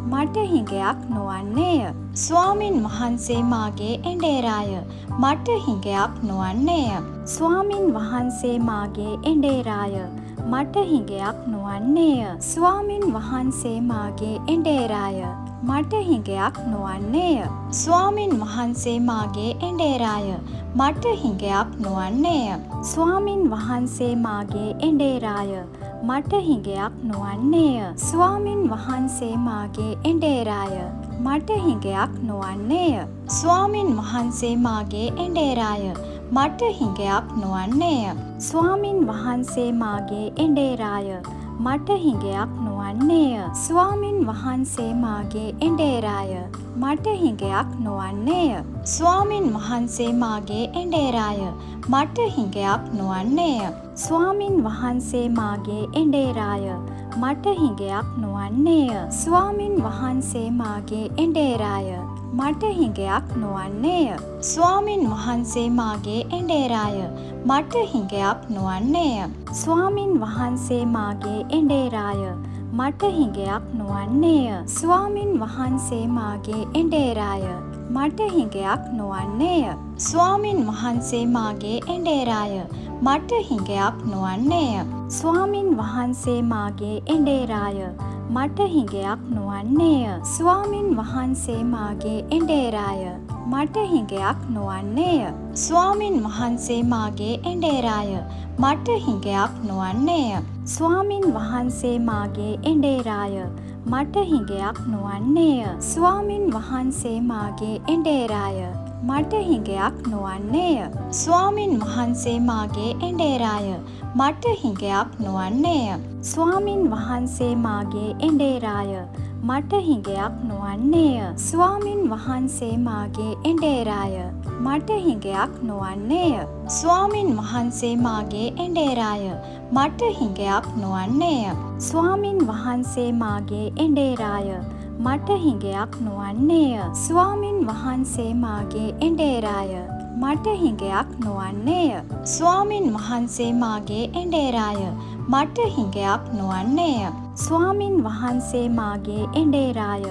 මට හිඟයක් නොවන්නේය. ස්වාමින් වහන්සේ මාගේ එඬේරාය. මට හිඟයක් නොවන්නේය. ස්වාමින් වහන්සේ මාගේ එඬේරාය. මට හිඟයක් නොවන්නේය. ස්වාමින් වහන්සේ මාගේ එඬේරාය. මට හිඟයක් නොවන්නේය. ස්වාමින් වහන්සේ මාගේ එඬේරාය. මට හිඟයක් නොවන්නේය. ස්වාමින් වහන්සේ මාගේ එඬේරාය. මට හිඟයක් නොවන්නේය. ස්වාමින් වහන්සේ මාගේ එඬේරාය. මට හිඟයක් නොවන්නේය. ස්වාමින් වහන්සේ මාගේ එඬේරාය. මට හිඟයක් නොවන්නේය. ස්වාමින් වහන්සේ මාගේ එඬේරාය. මට හිඟයක් නොවන්නේය. ස්වාමින් වහන්සේ මාගේ එඬේරාය. මට හිඟයක් නොවන්නේය. ස්වාමින් වහන්සේ මාගේ එඬේරාය. මට හිඟයක් නොවන්නේය. ස්වාමින් වහන්සේ මාගේ එඬේරාය. මට හිඟයක් නොවන්නේය. ස්වාමින් වහන්සේ මාගේ එඬේරාය. මට හිඟයක් නොවන්නේය. ස්වාමින් වහන්සේ මාගේ එඬේරාය. මට හිඟයක් නොවන්නේය. ස්වාමින් වහන්සේ මාගේ එඬේරාය. මට හිඟයක් නොවන්නේය. ස්වාමින් වහන්සේ මාගේ එඬේරාය. මට හිඟයක් නොවන්නේය. ස්වාමින් වහන්සේ මාගේ එඬේරාය. මට හිඟයක් නොවන්නේය. ස්වාමින් වහන්සේ මාගේ එඬේරාය. මට හිඟයක් නොවන්නේය. ස්වාමින් වහන්සේ මාගේ එඬේරාය. මට හිඟයක් නොවන්නේය. ස්වාමින් වහන්සේ මාගේ එඬේරාය. මට හිඟයක් නොවන්නේය. ස්වාමින් වහන්සේ මාගේ එඬේරාය. මට හිඟයක් නොවන්නේය. ස්වාමින් වහන්සේ මාගේ එඬේරාය. මට හිඟයක් නොවන්නේය. ස්වාමින් වහන්සේ මාගේ එඬේරාය. මට හිඟයක් නොවන්නේය. ස්වාමින් වහන්සේ මාගේ එඬේරාය. මට හිඟයක් නොවන්නේය. ස්වාමින් වහන්සේ මාගේ එඬේරාය. මට හිඟයක් නොවන්නේය. ස්වාමින් වහන්සේ මාගේ එඬේරාය. මට හිඟයක් නොවන්නේය. ස්වාමින් වහන්සේ මාගේ එඬේරාය. මට හිඟයක් නොවන්නේය. ස්වාමින් වහන්සේ මාගේ එඬේරාය. මට හිඟයක් නොවන්නේය. ස්වාමින් වහන්සේ මාගේ එඬේරාය.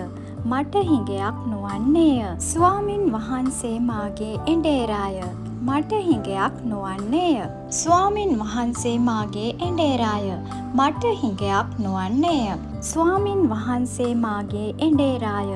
මට හිඟයක් නොවන්නේය. ස්වාමින් වහන්සේ මාගේ එඬේරාය. මට හිඟයක් නොවන්නේය. ස්වාමින් වහන්සේ මාගේ එඬේරාය. මට හිඟයක් නොවන්නේය. ස්වාමින් වහන්සේ මාගේ එඬේරාය.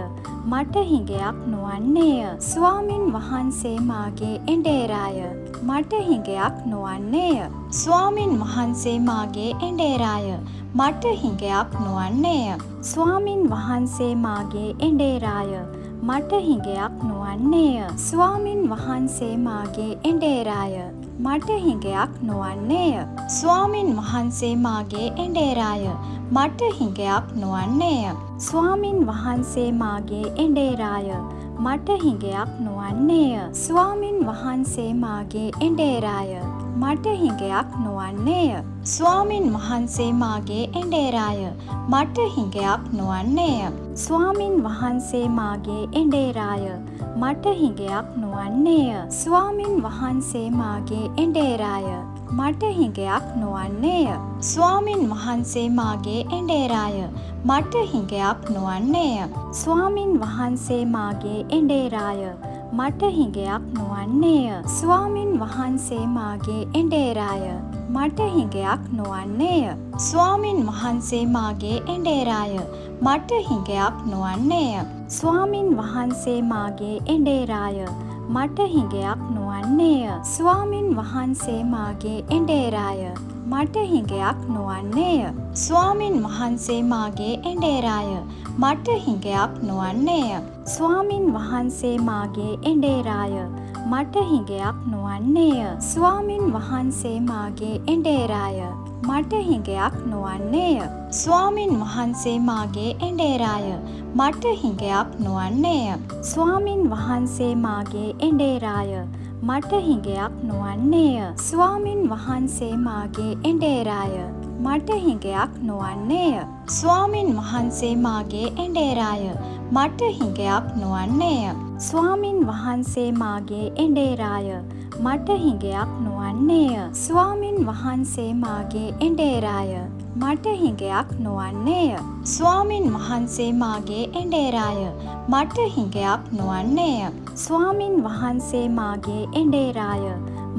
මට හිඟයක් නොවන්නේය. ස්වාමින් වහන්සේ මාගේ එඬේරාය. මට හිඟයක් නොවන්නේය. ස්වාමින් වහන්සේ මාගේ එඬේරාය. මට හිඟයක් නොවන්නේය. ස්වාමින් වහන්සේ මාගේ එඬේරාය. මට හිඟයක් නොවන්නේය. ස්වාමින් වහන්සේ මාගේ එඬේරාය. මට හිඟයක් නොවන්නේය. ස්වාමින් වහන්සේ මාගේ එඬේරාය. මට හිඟයක් නොවන්නේය. ස්වාමින් වහන්සේ මාගේ එඬේරාය. මට හිඟයක් නොවන්නේය. ස්වාමින් වහන්සේ මාගේ එඬේරාය. මට හිඟයක් නොවන්නේය. ස්වාමින් වහන්සේ මාගේ එඬේරාය. මට හිඟයක් නොවන්නේය. ස්වාමින් වහන්සේ මාගේ එඬේරාය. මට හිඟයක් නොවන්නේය. ස්වාමින් වහන්සේ මාගේ එඬේරාය. මට හිඟයක් නොවන්නේය. ස්වාමින් වහන්සේ මාගේ එඬේරාය. මට හිඟයක් නොවන්නේය. ස්වාමින් වහන්සේ මාගේ එඬේරාය. මට හිඟයක් නොවන්නේය. ස්වාමින් වහන්සේ මාගේ එඬේරාය. මට හිඟයක් නොවන්නේය. ස්වාමින් වහන්සේ මාගේ එඬේරාය. මට හිඟයක් නොවන්නේය. ස්වාමින් වහන්සේ මාගේ එඬේරාය. මට හිඟයක් නොවන්නේය. ස්වාමින් වහන්සේ මාගේ එඬේරාය. මට හිඟයක් නොවන්නේය. ස්වාමින් වහන්සේ මාගේ එඬේරාය. මට හිඟයක් නොවන්නේය. ස්වාමින් වහන්සේ මාගේ එඬේරාය. මට හිඟයක් නොවන්නේය. ස්වාමින් වහන්සේ මාගේ එඬේරාය. මට හිඟයක් නොවන්නේය. ස්වාමින් වහන්සේ මාගේ එඬේරාය. මට හිඟයක් නොවන්නේය. ස්වාමින් වහන්සේ මාගේ එඬේරාය. මට හිඟයක් නොවන්නේය. ස්වාමින් වහන්සේ මාගේ එඬේරාය. මට හිඟයක් නොවන්නේය. ස්වාමින් වහන්සේ මාගේ එඬේරාය. මට හිඟයක් නොවන්නේය. ස්වාමින් වහන්සේ මාගේ එඬේරාය. මට හිඟයක් නොවන්නේය. ස්වාමින් වහන්සේ මාගේ එඬේරාය. මට හිඟයක් නොවන්නේය. ස්වාමින් වහන්සේ මාගේ එඬේරාය. මට හිඟයක් නොවන්නේය. ස්වාමින් වහන්සේ මාගේ එඬේරාය. මට හිඟයක් නොවන්නේය. ස්වාමින් වහන්සේ මාගේ එඬේරාය.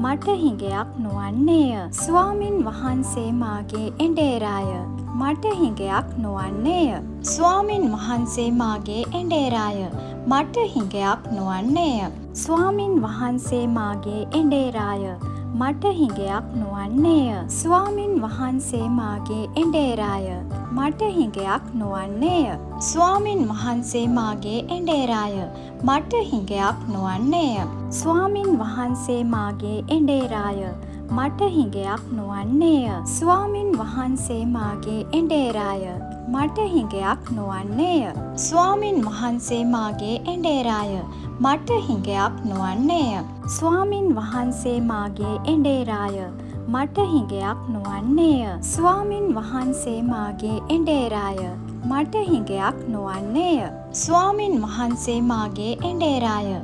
මට හිඟයක් නොවන්නේය. ස්වාමින් වහන්සේ මාගේ එඬේරාය. මට හිඟයක් නොවන්නේය. ස්වාමින් වහන්සේ මාගේ එඬේරාය. මට හිඟයක් නොවන්නේය. ස්වාමින් වහන්සේ මාගේ එඬේරාය. මට හිඟයක් නොවන්නේය. ස්වාමින් වහන්සේ මාගේ එඬේරාය. මට හිඟයක් නොවන්නේය. ස්වාමින් වහන්සේ මාගේ එඬේරාය. මට හිඟයක් නොවන්නේය. ස්වාමින් වහන්සේ මාගේ එඬේරාය. මට හිඟයක් නොවන්නේය. ස්වාමින් වහන්සේ මාගේ එඬේරාය. මට හිඟයක් නොවන්නේය. ස්වාමින් වහන්සේ මාගේ එඬේරාය. මට හිඟයක් නොවන්නේය. ස්වාමින් වහන්සේ මාගේ එඬේරාය. මට හිඟයක් නොවන්නේය. ස්වාමින් වහන්සේ මාගේ එඬේරාය. මට හිඟයක් නොවන්නේය. ස්වාමින් වහන්සේ මාගේ එඬේරාය. මට හිඟයක් නොවන්නේය. ස්වාමින් වහන්සේ මාගේ එඬේරාය. මට හිඟයක් නොවන්නේය. ස්වාමින් වහන්සේ මාගේ එඬේරාය.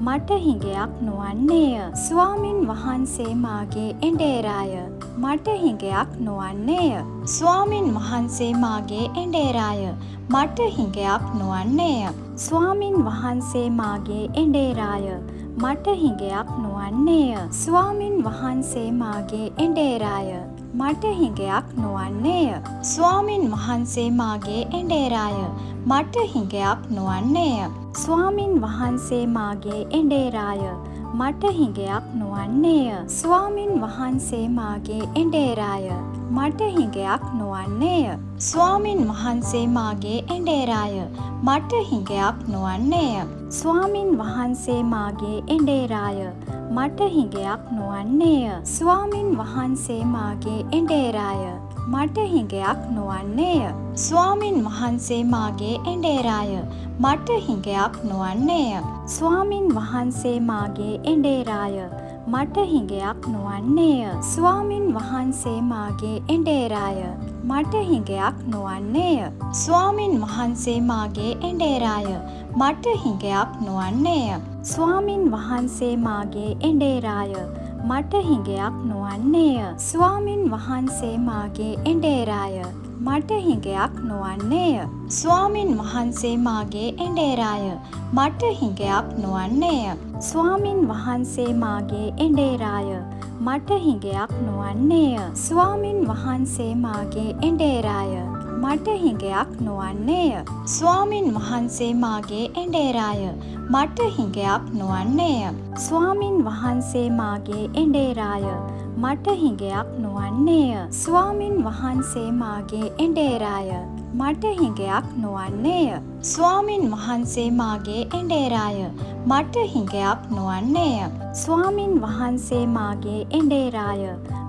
මට හිඟයක් නොවන්නේය. ස්වාමින් වහන්සේ මාගේ එඬේරාය. මට හිඟයක් නොවන්නේය. ස්වාමින් වහන්සේ මාගේ එඬේරාය. මට හිඟයක් නොවන්නේය. ස්වාමින් වහන්සේ මාගේ එඬේරාය. මට හිඟයක් නොවන්නේය. ස්වාමින් වහන්සේ මාගේ එඬේරාය. මට හිඟයක් නොවන්නේය. ස්වාමින් වහන්සේ මාගේ එඬේරාය. මට හිඟයක් නොවන්නේය. ස්වාමින් වහන්සේ මාගේ එඬේරාය. මට හිඟයක් නොවන්නේය. ස්වාමින් වහන්සේ මාගේ එඬේරාය. මට හිඟයක් නොවන්නේය. ස්වාමින් වහන්සේ මාගේ එඬේරාය. මට හිඟයක් නොවන්නේය. ස්වාමින් වහන්සේ මාගේ එඬේරාය. මට හිඟයක් නොවන්නේය. ස්වාමින් වහන්සේ මාගේ එඬේරාය. මට හිඟයක් නොවන්නේය. ස්වාමින් වහන්සේ මාගේ එඬේරාය. මට හිඟයක් නොවන්නේය. ස්වාමින් වහන්සේ මාගේ එඬේරාය. මට හිඟයක් නොවන්නේය. ස්වාමින් වහන්සේ මාගේ එඬේරාය. මට හිඟයක් නොවන්නේය. ස්වාමින් වහන්සේ මාගේ එඬේරාය. මට හිඟයක් නොවන්නේය. ස්වාමින් වහන්සේ මාගේ එඬේරාය. මට හිඟයක් නොවන්නේය. ස්වාමින් වහන්සේ මාගේ එඬේරාය. මට හිඟයක් නොවන්නේය. ස්වාමින් වහන්සේ මාගේ එඬේරාය. මට හිඟයක් නොවන්නේය. ස්වාමින් වහන්සේ මාගේ එඬේරාය. මට හිඟයක් නොවන්නේය. ස්වාමින් වහන්සේ මාගේ එඬේරාය. මට හිඟයක් නොවන්නේය. ස්වාමින් වහන්සේ මාගේ එඬේරාය. මට හිඟයක් නොවන්නේය. ස්වාමින් වහන්සේ මාගේ එඬේරාය. මට හිඟයක් නොවන්නේය. ස්වාමින් වහන්සේ මාගේ එඬේරාය.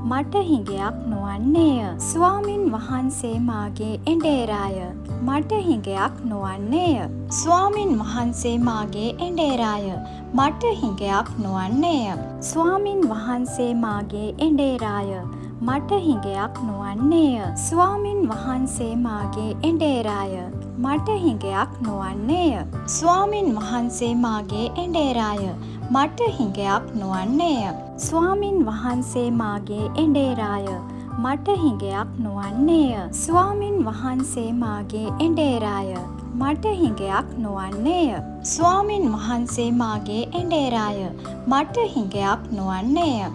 මට හිඟයක් නොවන්නේය. ස්වාමින් වහන්සේ මාගේ එඬේරාය. මට හිඟයක් නොවන්නේය. ස්වාමින් වහන්සේ මාගේ එඬේරාය. මට හිඟයක් නොවන්නේය. ස්වාමින් වහන්සේ මාගේ එඬේරාය. මට හිඟයක් නොවන්නේය. ස්වාමින් වහන්සේ මාගේ එඬේරාය. මට හිඟයක් නොවන්නේය. ස්වාමින් වහන්සේ මාගේ එඬේරාය. මට හිඟයක් නොවන්නේය. ස්වාමින් වහන්සේ මාගේ එඬේරාය. මට හිඟයක් නොවන්නේය. ස්වාමින් වහන්සේ මාගේ එඬේරාය. මට හිඟයක් නොවන්නේය. ස්වාමින් වහන්සේ මාගේ එඬේරාය. මට හිඟයක් නොවන්නේය.